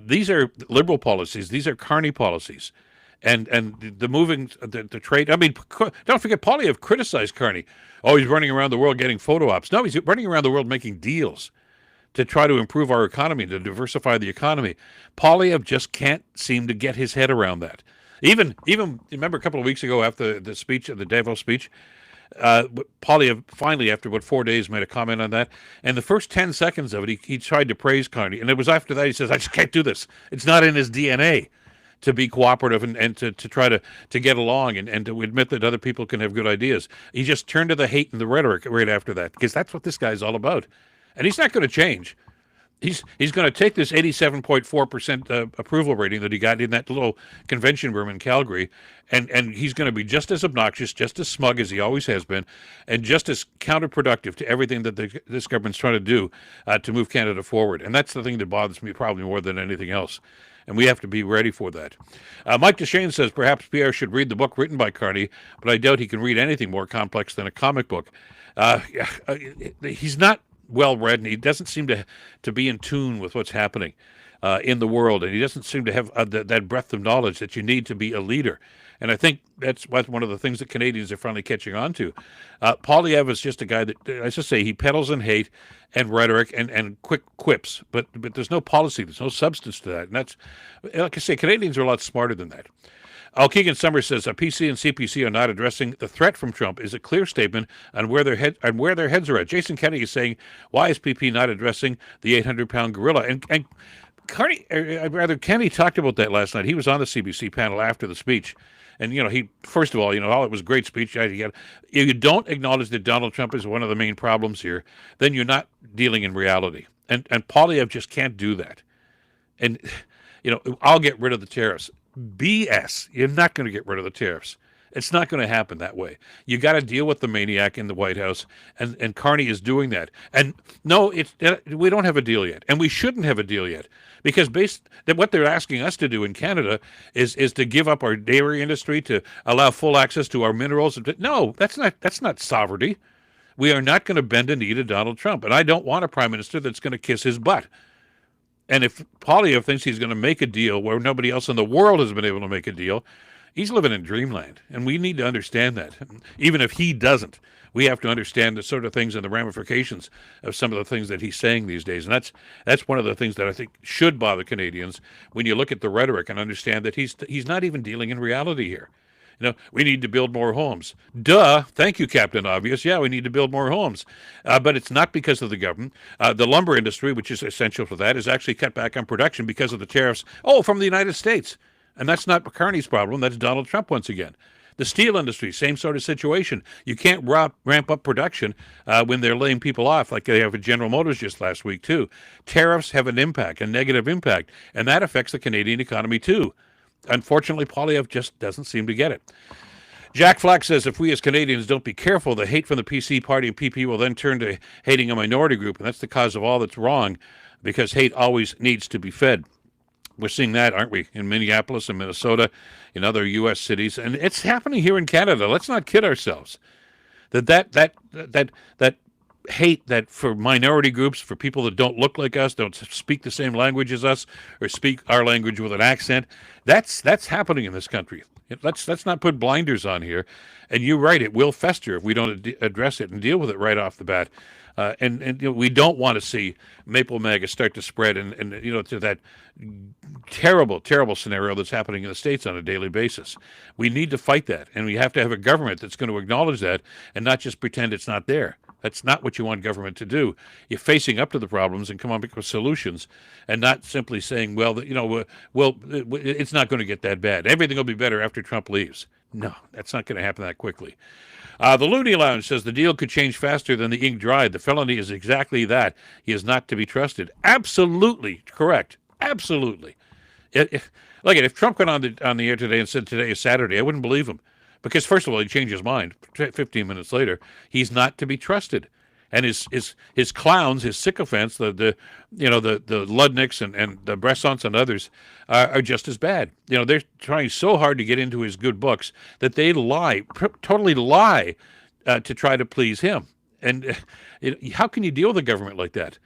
These are Liberal policies. These are Carney policies. And the moving, the trade. I mean, don't forget, Poilievre criticized Carney. Oh, he's running around the world getting photo ops. No, he's running around the world making deals to try to improve our economy, to diversify the economy. Poilievre just can't seem to get his head around that. Even remember a couple of weeks ago after the speech, the Davos speech, Poilievre finally, after 4 days, made a comment on that. And the first 10 seconds of it, he tried to praise Carney. And it was after that he says, I just can't do this. It's not in his DNA to be cooperative and to try to get along and to admit that other people can have good ideas. He just turned to the hate and the rhetoric right after that, because that's what this guy's all about. And he's not going to change. He's going to take this 87.4% approval rating that he got in that little convention room in Calgary, and he's going to be just as obnoxious, just as smug as he always has been, and just as counterproductive to everything that this government's trying to do to move Canada forward. And that's the thing that bothers me probably more than anything else. And we have to be ready for that. Mike DeShane says, perhaps Pierre should read the book written by Carney, but I doubt he can read anything more complex than a comic book. He's not well-read, and he doesn't seem to be in tune with what's happening in the world, and he doesn't seem to have that breadth of knowledge that you need to be a leader. And I think that's one of the things that Canadians are finally catching on to. Poilievre is just a guy that, as I say, he peddles in hate and rhetoric and quick quips, but there's no policy, there's no substance to that. And that's, like I say, Canadians are a lot smarter than that. Keegan Summers says PC and CPC are not addressing the threat from Trump is a clear statement on where their heads are at. Jason Kennedy is saying, why is PP not addressing the 800-pound gorilla? And Carney, Kennedy talked about that last night. He was on the CBC panel after the speech. And, he, first of all, it was a great speech. If you don't acknowledge that Donald Trump is one of the main problems here, then you're not dealing in reality. And Poilievre just can't do that. And, I'll get rid of the tariffs. BS. You're not going to get rid of the tariffs. It's not going to happen that way. You got to deal with the maniac in the White House, and Carney is doing that. And no, we don't have a deal yet, and we shouldn't have a deal yet, because what they're asking us to do in Canada is to give up our dairy industry, to allow full access to our minerals. No, that's not sovereignty. We are not going to bend a knee to Donald Trump, and I don't want a prime minister that's going to kiss his butt. And if Poilievre thinks he's going to make a deal where nobody else in the world has been able to make a deal, he's living in dreamland. And we need to understand that. Even if he doesn't, we have to understand the sort of things and the ramifications of some of the things that he's saying these days. And that's one of the things that I think should bother Canadians when you look at the rhetoric and understand that he's not even dealing in reality here. We need to build more homes. Duh. Thank you, Captain Obvious. Yeah, we need to build more homes. But it's not because of the government. The lumber industry, which is essential for that, is actually cut back on production because of the tariffs, from the United States. And that's not Carney's problem. That's Donald Trump once again. The steel industry, same sort of situation. You can't ramp up production when they're laying people off, like they have at General Motors just last week, too. Tariffs have an impact, a negative impact, and that affects the Canadian economy, too. Unfortunately, Poilievre just doesn't seem to get it. Jack Flack says, if we as Canadians don't be careful, the hate from the PC party and PP will then turn to hating a minority group, and that's the cause of all that's wrong, because hate always needs to be fed. We're seeing that, aren't we, in Minneapolis and Minnesota, in other U.S. cities, and it's happening here in Canada. Let's not kid ourselves. That hate that for minority groups, for people that don't look like us, don't speak the same language as us, or speak our language with an accent. That's happening in this country. Let's not put blinders on here. And you're right, it will fester if we don't address it and deal with it right off the bat. And we don't want to see Maple MAGA start to spread and to that terrible, terrible scenario that's happening in the States on a daily basis. We need to fight that, and we have to have a government that's going to acknowledge that and not just pretend it's not there. That's not what you want government to do. You're facing up to the problems and come up with solutions, and not simply saying, well, it's not going to get that bad. Everything will be better after Trump leaves. No, that's not going to happen that quickly. The Looney Lounge says the deal could change faster than the ink dried. The felony is exactly that. He is not to be trusted. Absolutely correct. Absolutely. If Trump got on the air today and said today is Saturday, I wouldn't believe him. Because first of all, he'd change his mind 15 minutes later. He's not to be trusted. And his clowns, his sycophants, the Ludniks and the Bressants and others are just as bad. They're trying so hard to get into his good books that they lie, totally lie, to try to please him. And how can you deal with a government like that?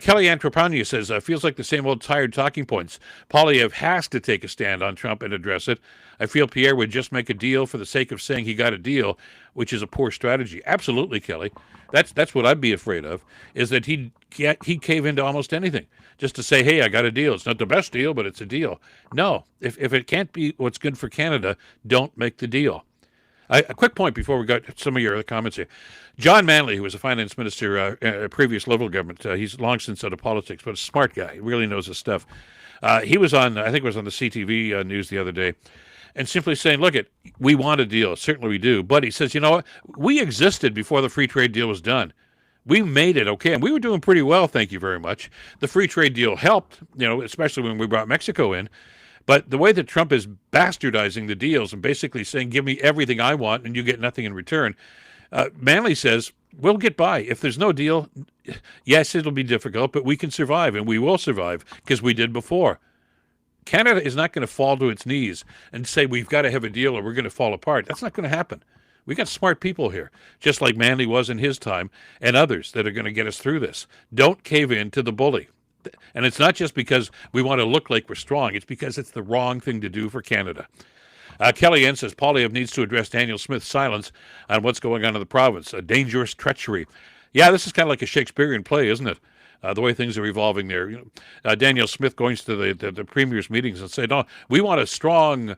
Kelly Antropania says, feels like the same old tired talking points. Poilievre has to take a stand on Trump and address it. I feel Pierre would just make a deal for the sake of saying he got a deal, which is a poor strategy. Absolutely, Kelly. That's what I'd be afraid of, is that he'd cave into almost anything just to say, hey, I got a deal. It's not the best deal, but it's a deal. No, if it can't be what's good for Canada, don't make the deal. A quick point before we got some of your other comments here. John Manley, who was a finance minister, previous Liberal government, he's long since out of politics, but a smart guy. He really knows his stuff. He was on, I think it was on the CTV news the other day, and simply saying, look, we want a deal. Certainly we do. But he says, you know what? We existed before the free trade deal was done. We made it okay, and we were doing pretty well, thank you very much. The free trade deal helped, especially when we brought Mexico in. But the way that Trump is bastardizing the deals and basically saying, give me everything I want and you get nothing in return, Manley says, we'll get by. If there's no deal, yes, it'll be difficult, but we can survive, and we will survive because we did before. Canada is not going to fall to its knees and say we've got to have a deal or we're going to fall apart. That's not going to happen. We got smart people here, just like Manley was in his time, and others that are going to get us through this. Don't cave in to the bully. And it's not just because we want to look like we're strong. It's because it's the wrong thing to do for Canada. Kelly N says Poilievre needs to address Daniel Smith's silence on what's going on in the province. A dangerous treachery. Yeah, this is kind of like a Shakespearean play, isn't it? The way things are evolving there. Daniel Smith going to the premier's meetings and saying, no, we want a strong,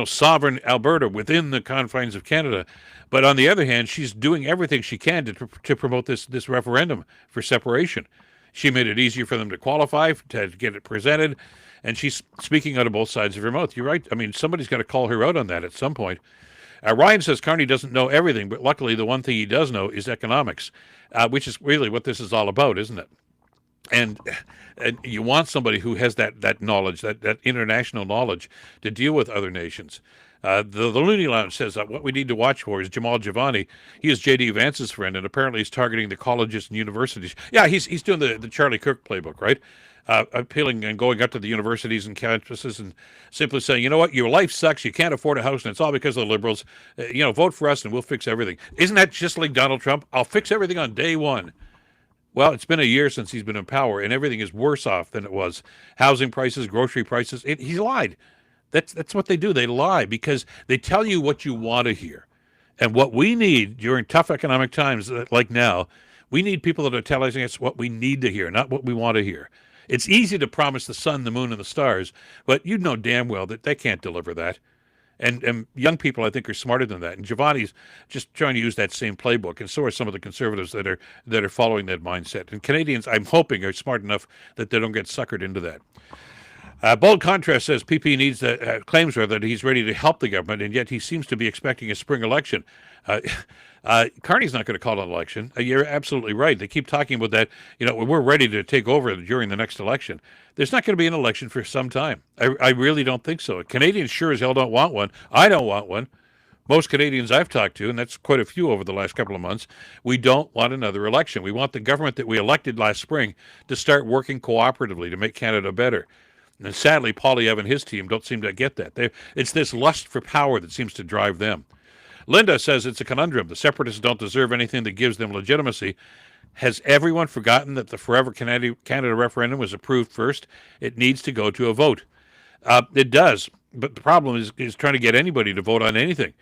sovereign Alberta within the confines of Canada. But on the other hand, she's doing everything she can to promote this referendum for separation. She made it easier for them to qualify, to get it presented, and she's speaking out of both sides of her mouth. You're right. I mean, somebody's got to call her out on that at some point. Ryan says Carney doesn't know everything, but luckily the one thing he does know is economics, which is really what this is all about, isn't it? And you want somebody who has that knowledge, that international knowledge to deal with other nations. The Looney Lounge says that what we need to watch for is Jamal Giovanni. He is J.D. Vance's friend, and apparently he's targeting the colleges and universities. Yeah, he's doing the Charlie Kirk playbook, right? Appealing and going up to the universities and campuses and simply saying, you know what, your life sucks, you can't afford a house, and it's all because of the Liberals. Vote for us and we'll fix everything. Isn't that just like Donald Trump? I'll fix everything on day one. Well, it's been a year since he's been in power, and everything is worse off than it was. Housing prices, grocery prices, he lied. That's what they do. They lie because they tell you what you want to hear. And what we need during tough economic times like now, we need people that are telling us what we need to hear, not what we want to hear. It's easy to promise the sun, the moon, and the stars, but you know damn well that they can't deliver that. And young people, I think, are smarter than that. And Giovanni's just trying to use that same playbook, and so are some of the conservatives that are following that mindset. And Canadians, I'm hoping, are smart enough that they don't get suckered into that. Bold Contrast says PP needs claims that he's ready to help the government, and yet he seems to be expecting a spring election. Carney's not going to call an election. You're absolutely right. They keep talking about that. We're ready to take over during the next election. There's not going to be an election for some time. I really don't think so. Canadians sure as hell don't want one. I don't want one. Most Canadians I've talked to, and that's quite a few over the last couple of months, we don't want another election. We want the government that we elected last spring to start working cooperatively to make Canada better. And sadly, Poilievre and his team don't seem to get that. It's this lust for power that seems to drive them. Linda says it's a conundrum. The separatists don't deserve anything that gives them legitimacy. Has everyone forgotten that the Forever Canada referendum was approved first? It needs to go to a vote. It does, but the problem is trying to get anybody to vote on anything.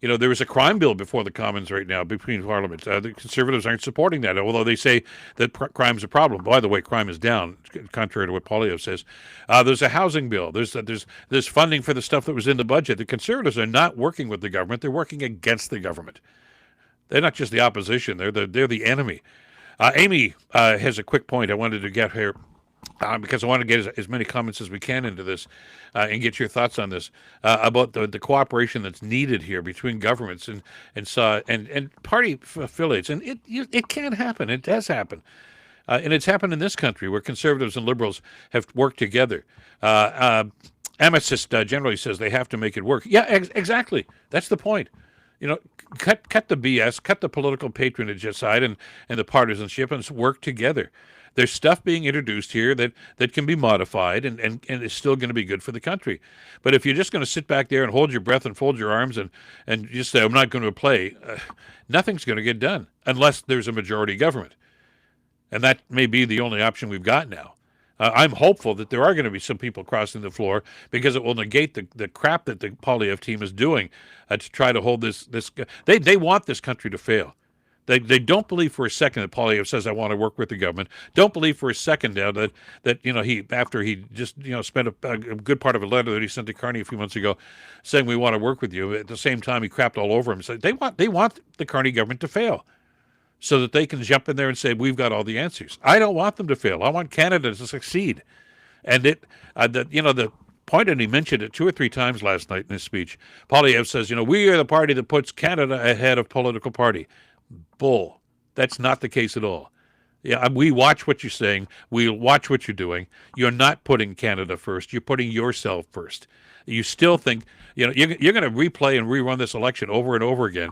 There is a crime bill before the Commons right now between Parliament. The Conservatives aren't supporting that, although they say that crime's a problem. By the way, crime is down, contrary to what Poilievre says. There's a housing bill. There's funding for the stuff that was in the budget. The Conservatives are not working with the government. They're working against the government. They're not just the opposition. They're the enemy. Amy has a quick point I wanted to get here. Because I want to get as many comments as we can into this and get your thoughts on this about the cooperation that's needed here between governments and party affiliates. And it can happen. It does happen. And it's happened in this country where conservatives and liberals have worked together. Amicist generally says they have to make it work. Yeah, exactly. That's the point. Cut the BS, cut the political patronage aside and the partisanship and work together. There's stuff being introduced here that can be modified and is still going to be good for the country. But if you're just going to sit back there and hold your breath and fold your arms and just say, I'm not going to play, nothing's going to get done unless there's a majority government. And that may be the only option we've got now. I'm hopeful that there are going to be some people crossing the floor because it will negate the crap that the Poilievre team is doing to try to hold this. They want this country to fail. They don't believe for a second that Poilievre says, I want to work with the government. Don't believe for a second now that he, after he just spent a good part of a letter that he sent to Carney a few months ago saying we want to work with you. At the same time, he crapped all over him. So they want the Carney government to fail so that they can jump in there and say, we've got all the answers. I don't want them to fail. I want Canada to succeed. And the point, and he mentioned it 2 or 3 times last night in his speech, Poilievre says, we are the party that puts Canada ahead of political party. Bull. That's not the case at all. Yeah, we watch what you're saying. We watch what you're doing. You're not putting Canada first. You're putting yourself first. You still think, you're going to replay and rerun this election over and over again.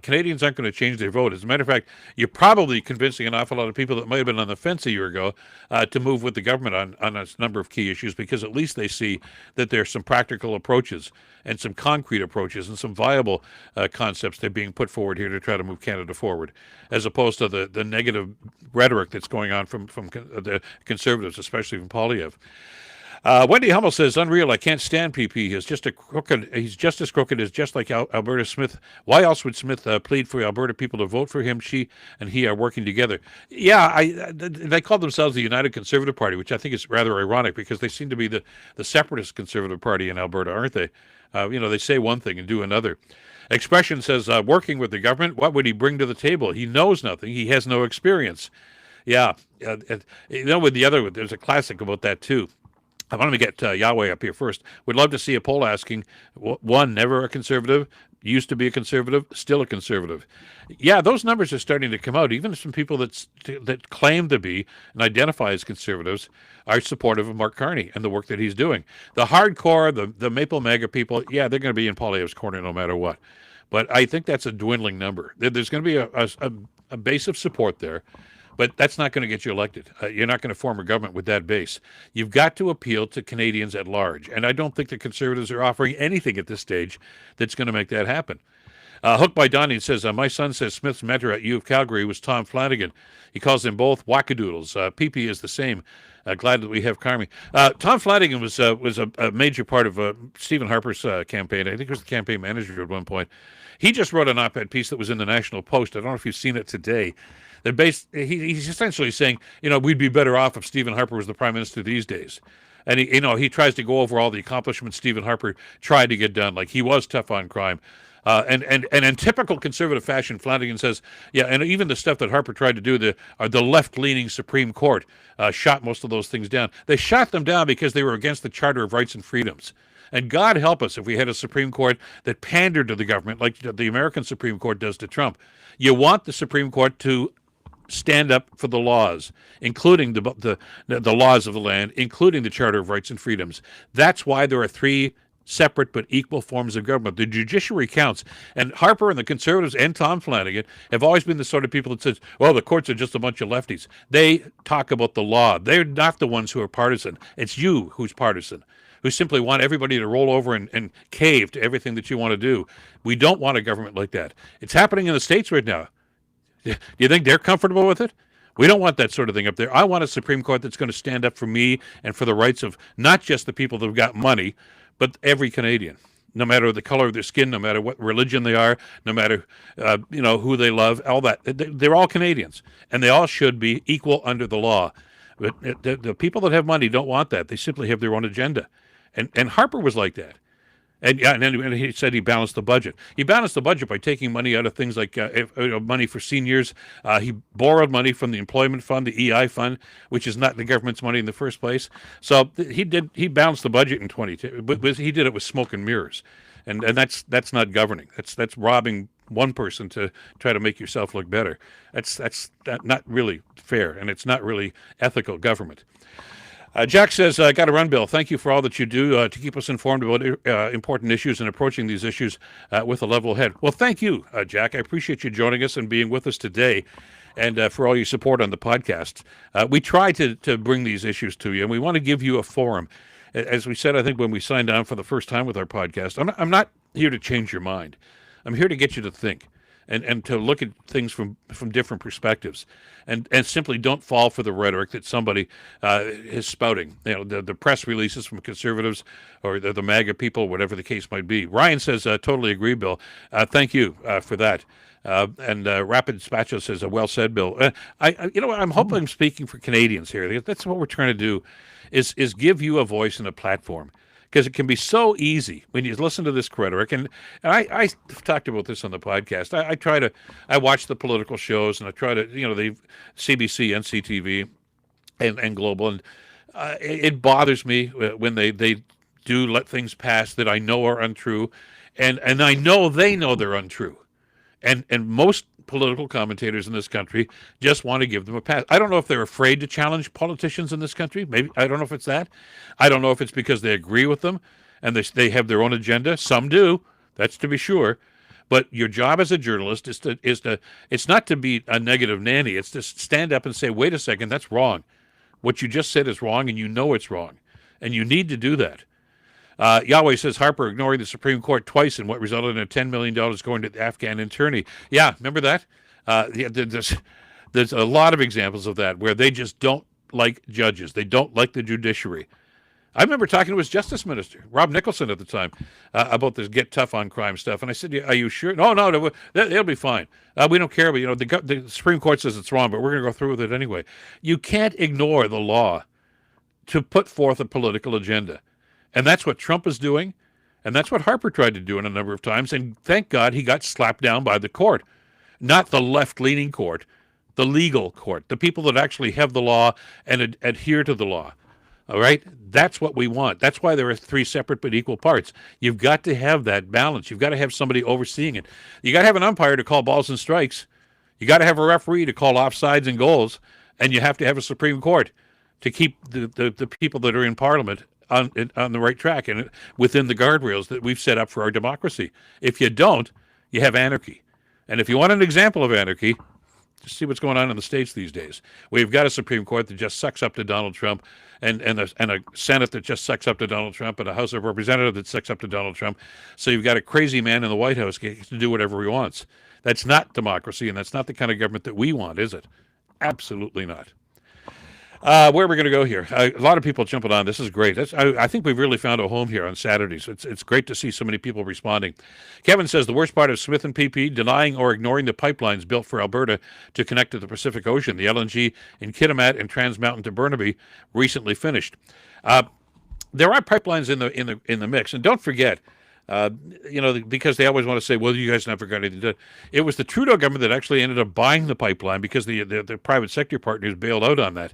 Canadians aren't going to change their vote. As a matter of fact, you're probably convincing an awful lot of people that might have been on the fence a year ago to move with the government on a number of key issues because at least they see that there's some practical approaches and some concrete approaches and some viable concepts that are being put forward here to try to move Canada forward, as opposed to the negative rhetoric that's going on from the Conservatives, especially from Poilievre. Wendy Hummel says, unreal, I can't stand PP. He's just as crooked as just like Alberta Smith. Why else would Smith plead for Alberta people to vote for him? She and he are working together. Yeah, they call themselves the United Conservative Party, which I think is rather ironic because they seem to be the separatist Conservative Party in Alberta, aren't they? They say one thing and do another. Expression says, working with the government, what would he bring to the table? He knows nothing. He has no experience. Yeah, there's a classic about that too. I want to get Yahweh up here first. We'd love to see a poll asking, one, never a conservative, used to be a conservative, still a conservative. Yeah, those numbers are starting to come out. Even some people that claim to be and identify as conservatives are supportive of Mark Carney and the work that he's doing. The hardcore, the Maple MAGA people, yeah, they're going to be in Poilievre's corner no matter what. But I think that's a dwindling number. There's going to be a base of support there. But that's not going to get you elected. You're not going to form a government with that base. You've got to appeal to Canadians at large. And I don't think the Conservatives are offering anything at this stage that's going to make that happen. Hooked by Donnie says, my son says Smith's mentor at U of Calgary was Tom Flanagan. He calls them both wackadoodles. PP is the same. Glad that we have Carmi. Tom Flanagan was a major part of Stephen Harper's campaign. I think he was the campaign manager at one point. He just wrote an op-ed piece that was in the National Post. I don't know if you've seen it today. He's essentially saying, we'd be better off if Stephen Harper was the prime minister these days. And he tries to go over all the accomplishments Stephen Harper tried to get done, like he was tough on crime. And in typical conservative fashion, Flanagan says, yeah, and even the stuff that Harper tried to do, the left-leaning Supreme Court shot most of those things down. They shot them down because they were against the Charter of Rights and Freedoms. And God help us if we had a Supreme Court that pandered to the government like the American Supreme Court does to Trump. You want the Supreme Court to stand up for the laws, including the laws of the land, including the Charter of Rights and Freedoms. That's why there are 3 separate but equal forms of government. The judiciary counts. And Harper and the Conservatives and Tom Flanagan have always been the sort of people that says, well, the courts are just a bunch of lefties. They talk about the law. They're not the ones who are partisan. It's you who's partisan. who simply want everybody to roll over and cave to everything that you want to do. We don't want a government like that. It's happening in the States right now. Do you think they're comfortable with it? We don't want that sort of thing up there. I want a Supreme Court that's going to stand up for me and for the rights of not just the people that have got money, but every Canadian, no matter the color of their skin, no matter what religion they are, no matter who they love, all that. They're all Canadians, and they all should be equal under the law. But the people that have money don't want that. They simply have their own agenda. And Harper was like that. And he said he balanced the budget. He balanced the budget by taking money out of things like money for seniors. He borrowed money from the employment fund, the EI fund, which is not the government's money in the first place. So he balanced the budget in 2010, but he did it with smoke and mirrors, and that's not governing. That's robbing one person to try to make yourself look better. That's not really fair, and it's not really ethical government. Jack says, got to run, Bill. Thank you for all that you do to keep us informed about important issues and approaching these issues with a level head. Well, thank you, Jack. I appreciate you joining us and being with us today, and for all your support on the podcast. We try to bring these issues to you, and we want to give you a forum. As we said, I think when we signed on for the first time with our podcast, I'm not here to change your mind. I'm here to get you to think. And to look at things from different perspectives, and simply don't fall for the rhetoric that somebody is spouting. The press releases from conservatives or the MAGA people, whatever the case might be. Ryan says, totally agree, Bill. Thank you for that. And Rapid Spacho says, well said, Bill. I'm hoping I'm speaking for Canadians here. That's what we're trying to do, is give you a voice and a platform. Because it can be so easy when you listen to this rhetoric, and I talked about this on the podcast. I watch the political shows, and I try to, the CBC, NCTV, and Global, and it bothers me when they do let things pass that I know are untrue, and I know they know they're untrue, and most political commentators in this country just want to give them a pass. I don't know if they're afraid to challenge politicians in this country. Maybe, I don't know if it's that. I don't know if it's because they agree with them and they have their own agenda. Some do, that's to be sure. But your job as a journalist it's not to be a negative nanny. It's to stand up and say, wait a second, that's wrong. What you just said is wrong, and you know it's wrong. And you need to do that. Yahweh says Harper ignoring the Supreme Court twice in what resulted in $10 million going to the Afghan attorney. Yeah, remember that? There's a lot of examples of that where they just don't like judges. They don't like the judiciary. I remember talking to his justice minister, Rob Nicholson, at the time, about this get tough on crime stuff. And I said, are you sure? No, they'll be fine. We don't care. But, the Supreme Court says it's wrong, but we're going to go through with it anyway. You can't ignore the law to put forth a political agenda. And that's what Trump is doing, and that's what Harper tried to do in a number of times, and thank God he got slapped down by the court. Not the left-leaning court, the legal court, the people that actually have the law and adhere to the law. All right? That's what we want. That's why there are three separate but equal parts. You've got to have that balance. You've got to have somebody overseeing it. You got to have an umpire to call balls and strikes. You got to have a referee to call offsides and goals, and you have to have a Supreme Court to keep the people that are in Parliament on the right track and within the guardrails that we've set up for our democracy. If you don't, you have anarchy. And if you want an example of anarchy, just see what's going on in the States these days. We've got a Supreme Court that just sucks up to Donald Trump, and a Senate that just sucks up to Donald Trump, and a House of Representatives that sucks up to Donald Trump. So you've got a crazy man in the White House to do whatever he wants. That's not democracy, and that's not the kind of government that we want, is it? Absolutely not. Where are we going to go here? A lot of people jumping on. This is great. I think we've really found a home here on Saturdays. It's great to see so many people responding. Kevin says the worst part of Smith and PP denying or ignoring the pipelines built for Alberta to connect to the Pacific Ocean. The LNG in Kitimat and Trans Mountain to Burnaby recently finished. There are pipelines in the mix, and don't forget. Because they always want to say, well, you guys never got anything done. It was the Trudeau government that actually ended up buying the pipeline because the private sector partners bailed out on that.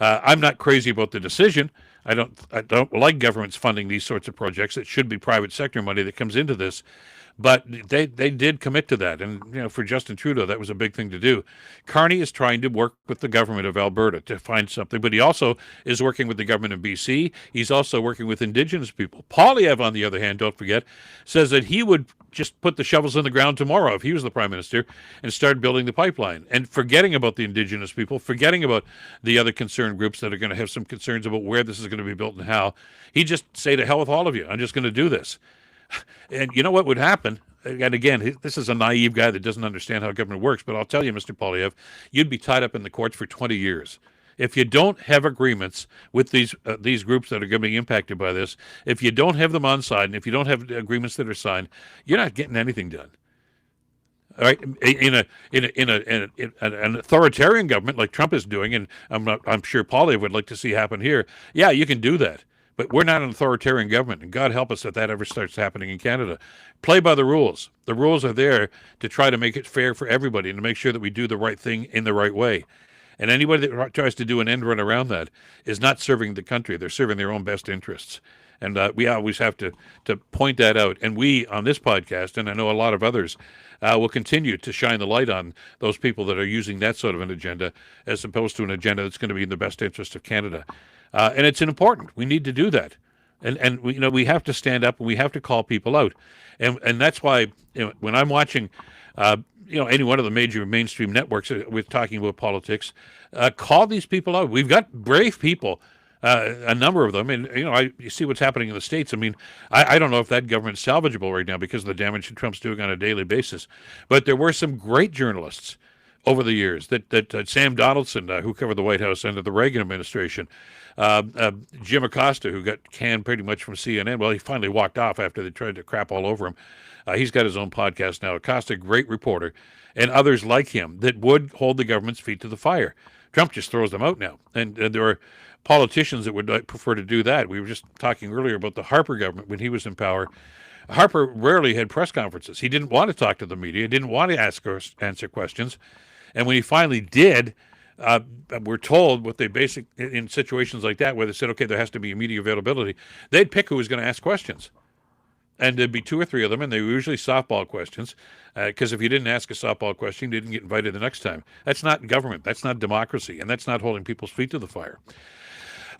I'm not crazy about the decision. I don't like governments funding these sorts of projects. It should be private sector money that comes into this. But they did commit to that, and for Justin Trudeau, that was a big thing to do. Carney is trying to work with the government of Alberta to find something, but he also is working with the government of BC. He's also working with Indigenous people. Poilievre, on the other hand, don't forget, says that he would just put the shovels in the ground tomorrow if he was the prime minister and start building the pipeline, and forgetting about the Indigenous people, forgetting about the other concerned groups that are going to have some concerns about where this is going to be built and how. He'd just say, to hell with all of you, I'm just going to do this. And you know what would happen? And again, this is a naive guy that doesn't understand how government works, but I'll tell you, Mr. Poilievre, you'd be tied up in the courts for 20 years. If you don't have agreements with these groups that are going to be impacted by this, if you don't have them on side, and if you don't have agreements that are signed, you're not getting anything done. All right, in an authoritarian government like Trump is doing, and I'm sure Poilievre would like to see happen here. Yeah, you can do that. But we're not an authoritarian government, and God help us if that ever starts happening in Canada. Play by the rules. The rules are there to try to make it fair for everybody and to make sure that we do the right thing in the right way. And anybody that tries to do an end run around that is not serving the country. They're serving their own best interests. And we always have to point that out. And we, on this podcast, and I know a lot of others, will continue to shine the light on those people that are using that sort of an agenda as opposed to an agenda that's going to be in the best interest of Canada. And it's important. We need to do that. And we have to stand up and we have to call people out. And that's why when I'm watching any one of the major mainstream networks with talking about politics, call these people out. We've got brave people, a number of them, and you see what's happening in the States. I mean, I don't know if that government's salvageable right now because of the damage that Trump's doing on a daily basis. But there were some great journalists over the years that Sam Donaldson, who covered the White House under the Reagan administration, Jim Acosta, who got canned pretty much from CNN. Well, he finally walked off after they tried to crap all over him. He's got his own podcast now. Acosta, great reporter, and others like him that would hold the government's feet to the fire. Trump just throws them out now. And there are politicians that would prefer to do that. We were just talking earlier about the Harper government when he was in power. Harper rarely had press conferences. He didn't want to talk to the media, didn't want to answer questions. And when he finally did, we're told what they in situations like that, where they said, okay, there has to be immediate availability, they'd pick who was going to ask questions. And there'd be 2 or 3 of them, and they were usually softball questions, because if you didn't ask a softball question, you didn't get invited the next time. That's not government. That's not democracy, and that's not holding people's feet to the fire.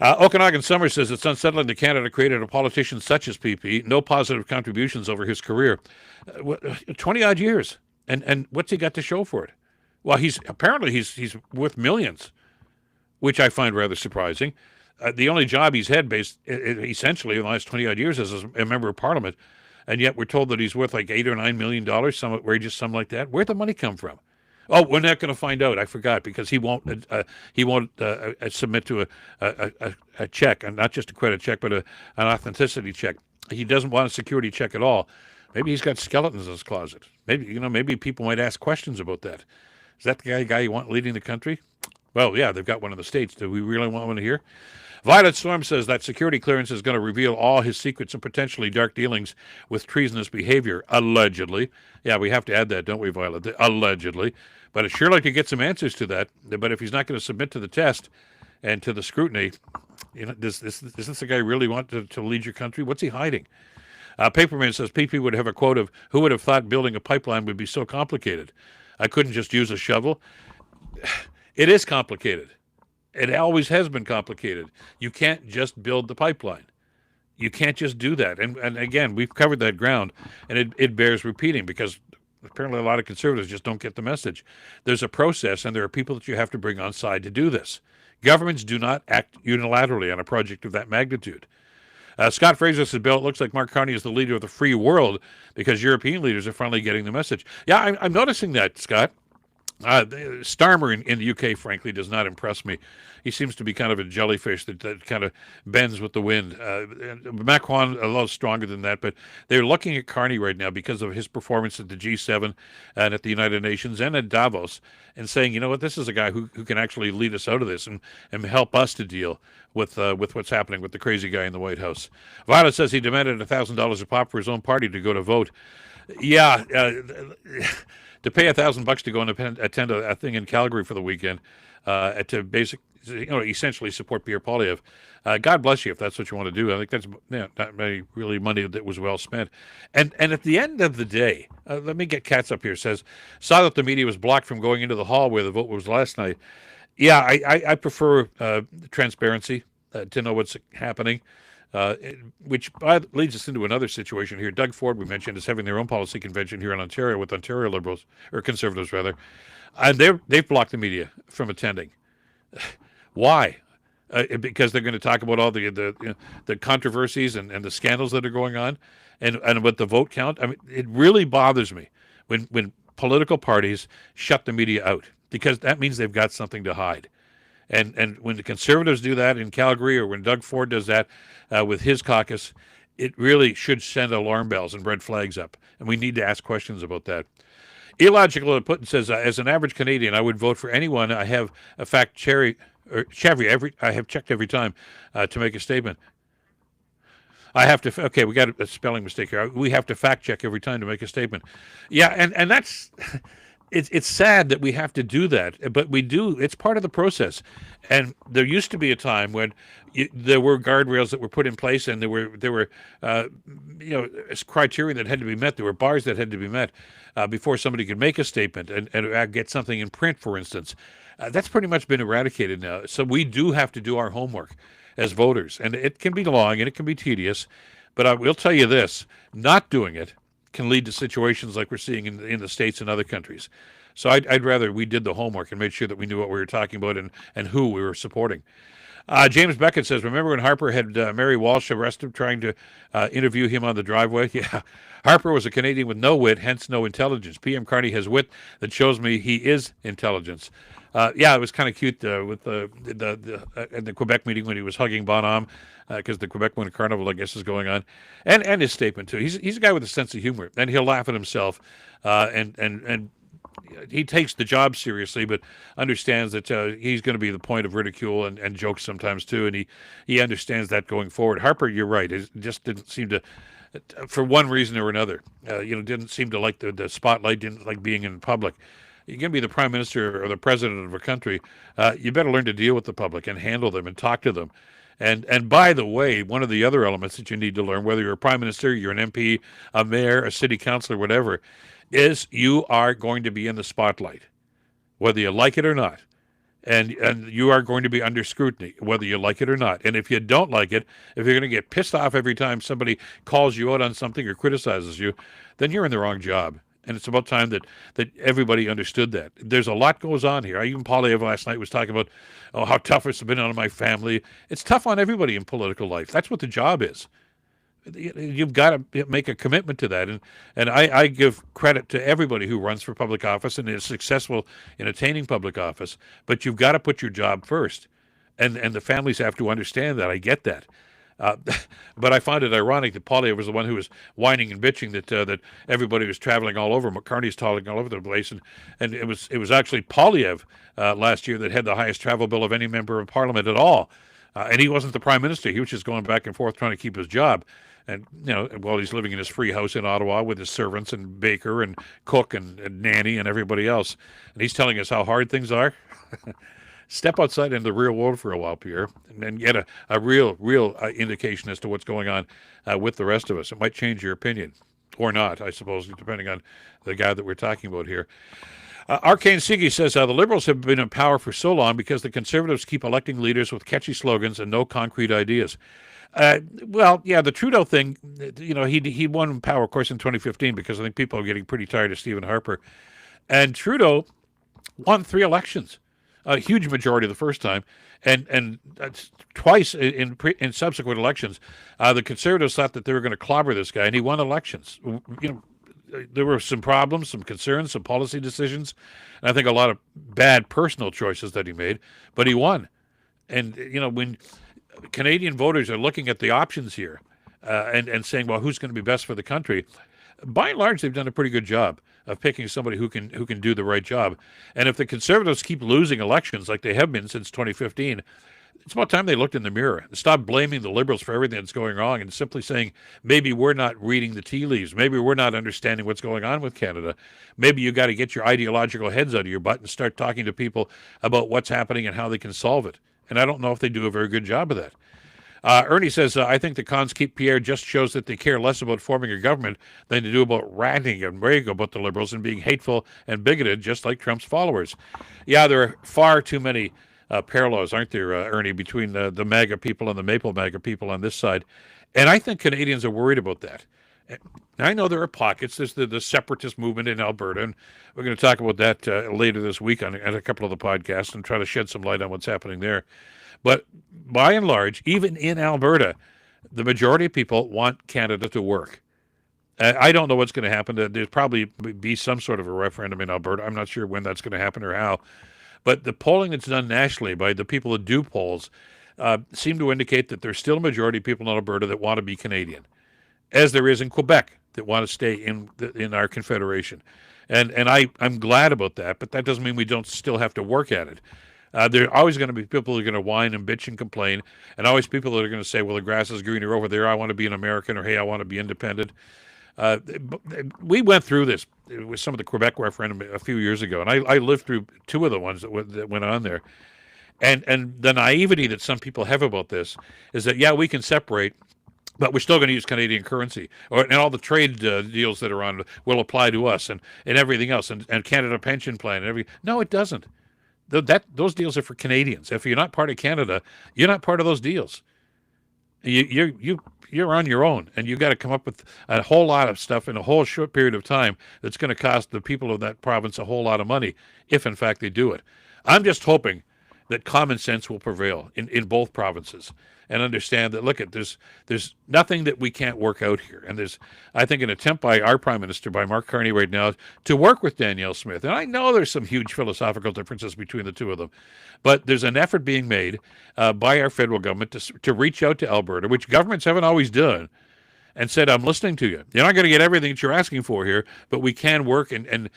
Okanagan Summer says it's unsettling that Canada created a politician such as PP, no positive contributions over his career. 20-odd years, and what's he got to show for it? Well, he's worth millions, which I find rather surprising. The only job he's had essentially in the last 20-odd years is as a member of Parliament, and yet we're told that he's worth like $8 or $9 million, some outrageous sum like that. Where'd the money come from? Oh, we're not going to find out. I forgot, because he won't submit to a check, and not just a credit check, but an authenticity check. He doesn't want a security check at all. Maybe he's got skeletons in his closet. Maybe people might ask questions about that. Is that the guy you want leading the country? Well, yeah, they've got one in the States. Do we really want one here? Violet Storm says that security clearance is going to reveal all his secrets and potentially dark dealings with treasonous behavior, allegedly. Yeah, we have to add that, don't we, Violet? Allegedly. But I'd sure like to get some answers to that. But if he's not going to submit to the test and to the scrutiny, does this guy really want to lead your country? What's he hiding? Paperman says PP would have a quote of, who would have thought building a pipeline would be so complicated? I couldn't just use a shovel. It is complicated. It always has been complicated. You can't just build the pipeline. You can't just do that. And again, we've covered that ground, and it bears repeating, because apparently a lot of conservatives just don't get the message. There's a process, and there are people that you have to bring on side to do this. Governments do not act unilaterally on a project of that magnitude. Scott Fraser says, Bill, it looks like Mark Carney is the leader of the free world because European leaders are finally getting the message. Yeah, I'm noticing that, Scott. Starmer in the UK, frankly, does not impress me. He seems to be kind of a jellyfish that kind of bends with the wind. Macron, a little stronger than that, but they're looking at Carney right now because of his performance at the G7 and at the United Nations and at Davos, and saying, you know what, this is a guy who can actually lead us out of this and help us to deal with what's happening with the crazy guy in the White House. Violet says he demanded $1,000 a pop for his own party to go to vote. Yeah, to pay $1,000 to go and attend a thing in Calgary for the weekend, to essentially support Pierre Poilievre. God bless you if that's what you want to do. I think that's not really money that was well spent. And at the end of the day, let me get Katz up here. Says saw that the media was blocked from going into the hall where the vote was last night. Yeah, I prefer transparency to know what's happening. Which leads us into another situation here. Doug Ford, we mentioned, is having their own policy convention here in Ontario with Ontario Liberals, or Conservatives rather, and they've blocked the media from attending. Why? Because they're going to talk about all the controversies and the scandals that are going on, and with the vote count. I mean, it really bothers me when political parties shut the media out, because that means they've got something to hide. And when the Conservatives do that in Calgary, or when Doug Ford does that with his caucus, it really should send alarm bells and red flags up. And we need to ask questions about that. Illogical Putin says, as an average Canadian, I would vote for anyone. I have a fact cherry or Chevy I have checked every time to make a statement. I have to. Okay, we got a spelling mistake here. We have to fact check every time to make a statement. Yeah, and that's. It's sad that we have to do that, but we do. It's part of the process. And there used to be a time when there were guardrails that were put in place, and there were criteria that had to be met. There were bars that had to be met before somebody could make a statement and get something in print, for instance. That's pretty much been eradicated now. So we do have to do our homework as voters, and it can be long and it can be tedious. But I will tell you this: not doing it can lead to situations like we're seeing in the States and other countries. So I'd rather we did the homework and made sure that we knew what we were talking about and who we were supporting. James Beckett says, remember when Harper had Mary Walsh arrested trying to interview him on the driveway? Yeah. Harper was a Canadian with no wit, hence no intelligence. PM Carney has wit that shows me he is intelligence. Yeah, it was kind of cute with at the Quebec meeting when he was hugging Bonhomme, because the Quebec Winter Carnival, I guess, is going on, and his statement too. He's a guy with a sense of humor, and he'll laugh at himself, and he takes the job seriously, but understands that he's going to be the point of ridicule and jokes sometimes too, and he understands that going forward. Harper, you're right, it just didn't seem to, for one reason or another, didn't seem to like the spotlight, didn't like being in public. You're going to be the prime minister or the president of a country. You better learn to deal with the public and handle them and talk to them. And by the way, one of the other elements that you need to learn, whether you're a prime minister, you're an MP, a mayor, a city councilor, whatever, is you are going to be in the spotlight, whether you like it or not. And you are going to be under scrutiny, whether you like it or not. And if you don't like it, if you're going to get pissed off every time somebody calls you out on something or criticizes you, then you're in the wrong job. And it's about time that everybody understood that. There's a lot goes on here. Even Poilievre last night was talking about how tough it's been on my family. It's tough on everybody in political life. That's what the job is. You've got to make a commitment to that. And I give credit to everybody who runs for public office and is successful in attaining public office. But you've got to put your job first. And the families have to understand that. I get that. But I find it ironic that Poilievre was the one who was whining and bitching that everybody was traveling all over. McCartney's traveling all over the place, and it was actually Poilievre last year that had the highest travel bill of any member of Parliament at all, and he wasn't the prime minister. He was just going back and forth trying to keep his job, and while he's living in his free house in Ottawa with his servants and baker and cook and nanny and everybody else, and he's telling us how hard things are. Step outside into the real world for a while, Pierre, and get a real indication as to what's going on with the rest of us. It might change your opinion, or not, I suppose, depending on the guy that we're talking about here. Arcane Sigi says, the Liberals have been in power for so long because the Conservatives keep electing leaders with catchy slogans and no concrete ideas. Well, yeah, the Trudeau thing, he won power, of course, in 2015 because I think people are getting pretty tired of Stephen Harper. And Trudeau won 3 elections. A huge majority the first time, and twice in subsequent elections, the Conservatives thought that they were going to clobber this guy, and he won elections. There were some problems, some concerns, some policy decisions, and I think a lot of bad personal choices that he made, but he won. And when Canadian voters are looking at the options here and saying, well, who's going to be best for the country? By and large, they've done a pretty good job of picking somebody who can do the right job. And if the Conservatives keep losing elections like they have been since 2015, it's about time they looked in the mirror and stopped blaming the Liberals for everything that's going wrong and simply saying, maybe we're not reading the tea leaves. Maybe we're not understanding what's going on with Canada. Maybe you got to get your ideological heads out of your butt and start talking to people about what's happening and how they can solve it. And I don't know if they do a very good job of that. Ernie says, I think the cons keep Pierre just shows that they care less about forming a government than they do about ranting and raving about the Liberals and being hateful and bigoted, just like Trump's followers. Yeah, there are far too many parallels, aren't there, Ernie, between the MAGA people and the Maple MAGA people on this side. And I think Canadians are worried about that. I know there are pockets. There's the separatist movement in Alberta, and we're going to talk about that later this week on a couple of the podcasts and try to shed some light on what's happening there. But by and large, even in Alberta, the majority of people want Canada to work. I don't know what's going to happen. There's probably be some sort of a referendum in Alberta. I'm not sure when that's going to happen or how. But the polling that's done nationally by the people that do polls seem to indicate that there's still a majority of people in Alberta that want to be Canadian, as there is in Quebec that want to stay in our confederation. And I'm glad about that, but that doesn't mean we don't still have to work at it. There are always going to be people who are going to whine and bitch and complain, and always people that are going to say, well, the grass is greener over there. I want to be an American, or hey, I want to be independent. We went through this with some of the Quebec referendum a few years ago, and I lived through two of the ones that went on there. And the naivety that some people have about this is that, yeah, we can separate, but we're still going to use Canadian currency, and all the trade deals that are on will apply to us, and everything else, and Canada Pension Plan, and everything. No, it doesn't. Those deals are for Canadians. If you're not part of Canada, you're not part of those deals. You're on your own, and you've got to come up with a whole lot of stuff in a whole short period of time that's going to cost the people of that province a whole lot of money, if in fact they do it. I'm just hoping that common sense will prevail in both provinces, and understand that, look, there's nothing that we can't work out here. And there's, I think, an attempt by our Prime Minister, by Mark Carney right now, to work with Danielle Smith. And I know there's some huge philosophical differences between the two of them, but there's an effort being made by our federal government to reach out to Alberta, which governments haven't always done, and said, I'm listening to you. You're not going to get everything that you're asking for here, but we can work and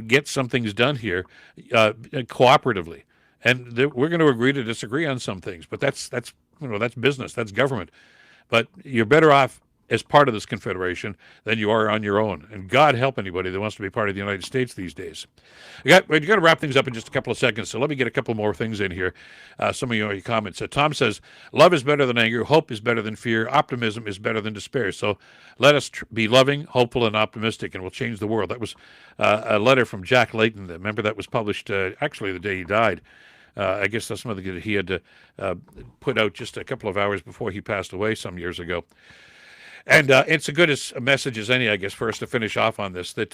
get some things done here cooperatively. And we're going to agree to disagree on some things, but that's business, that's government. But you're better off as part of this confederation than you are on your own. And God help anybody that wants to be part of the United States these days. We're going to wrap things up in just a couple of seconds, so let me get a couple more things in here. Some of your comments. Tom says, love is better than anger, hope is better than fear, optimism is better than despair. So let us be loving, hopeful, and optimistic, and we'll change the world. That was a letter from Jack Layton. Remember, that was published actually the day he died. I guess that's something that he had to put out just a couple of hours before he passed away some years ago. And it's a good a message as any, I guess, for us to finish off on this, that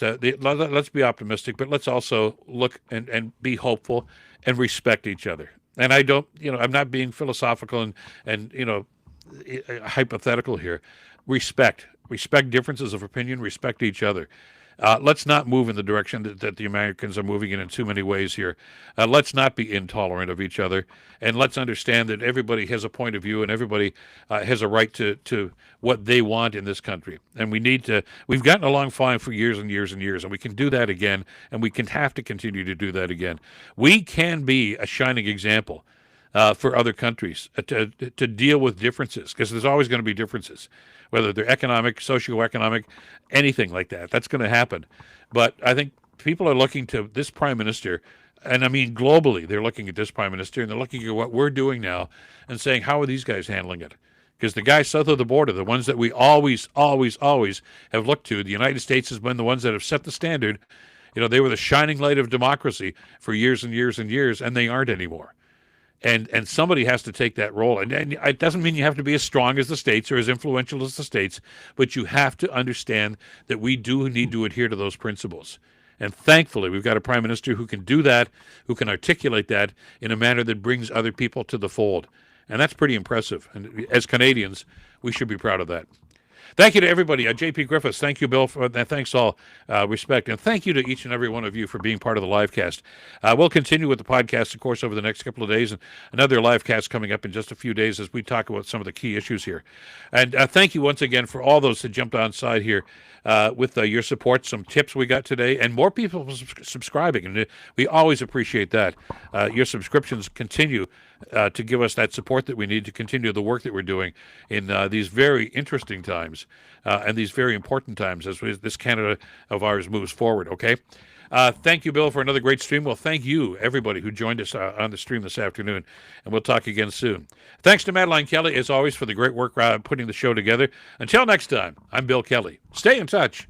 let's be optimistic, but let's also look and be hopeful and respect each other. And I don't, I'm not being philosophical and hypothetical here. Respect differences of opinion, respect each other. Let's not move in the direction that the Americans are moving in too many ways here. Let's not be intolerant of each other, and let's understand that everybody has a point of view and everybody has a right to what they want in this country. And we've gotten along fine for years and years and years, and we can do that again, and we can have to continue to do that again. We can be a shining example for other countries to deal with differences, because there's always going to be differences, whether they're economic, socioeconomic, anything like that. That's going to happen. But I think people are looking to this Prime Minister, and I mean globally, they're looking at this Prime Minister, and they're looking at what we're doing now and saying, how are these guys handling it? Because the guys south of the border, the ones that we always, always, always have looked to, the United States has been the ones that have set the standard. They were the shining light of democracy for years and years and years, and they aren't anymore. And somebody has to take that role. And it doesn't mean you have to be as strong as the states or as influential as the states, but you have to understand that we do need to adhere to those principles. And thankfully, we've got a Prime Minister who can do that, who can articulate that in a manner that brings other people to the fold. And that's pretty impressive. And as Canadians, we should be proud of that. Thank you to everybody. J.P. Griffiths, thank you, Bill. Thanks all. Respect. And thank you to each and every one of you for being part of the livecast. We'll continue with the podcast, of course, over the next couple of days. And another livecast coming up in just a few days as we talk about some of the key issues here. And thank you once again for all those that jumped on side here with your support, some tips we got today, and more people subscribing. And we always appreciate that. Your subscriptions continue to give us that support that we need to continue the work that we're doing in these very interesting times and these very important times as this Canada of ours moves forward, okay? Thank you, Bill, for another great stream. Well, thank you, everybody who joined us on the stream this afternoon, and we'll talk again soon. Thanks to Madeline Kelly, as always, for the great work putting the show together. Until next time, I'm Bill Kelly. Stay in touch.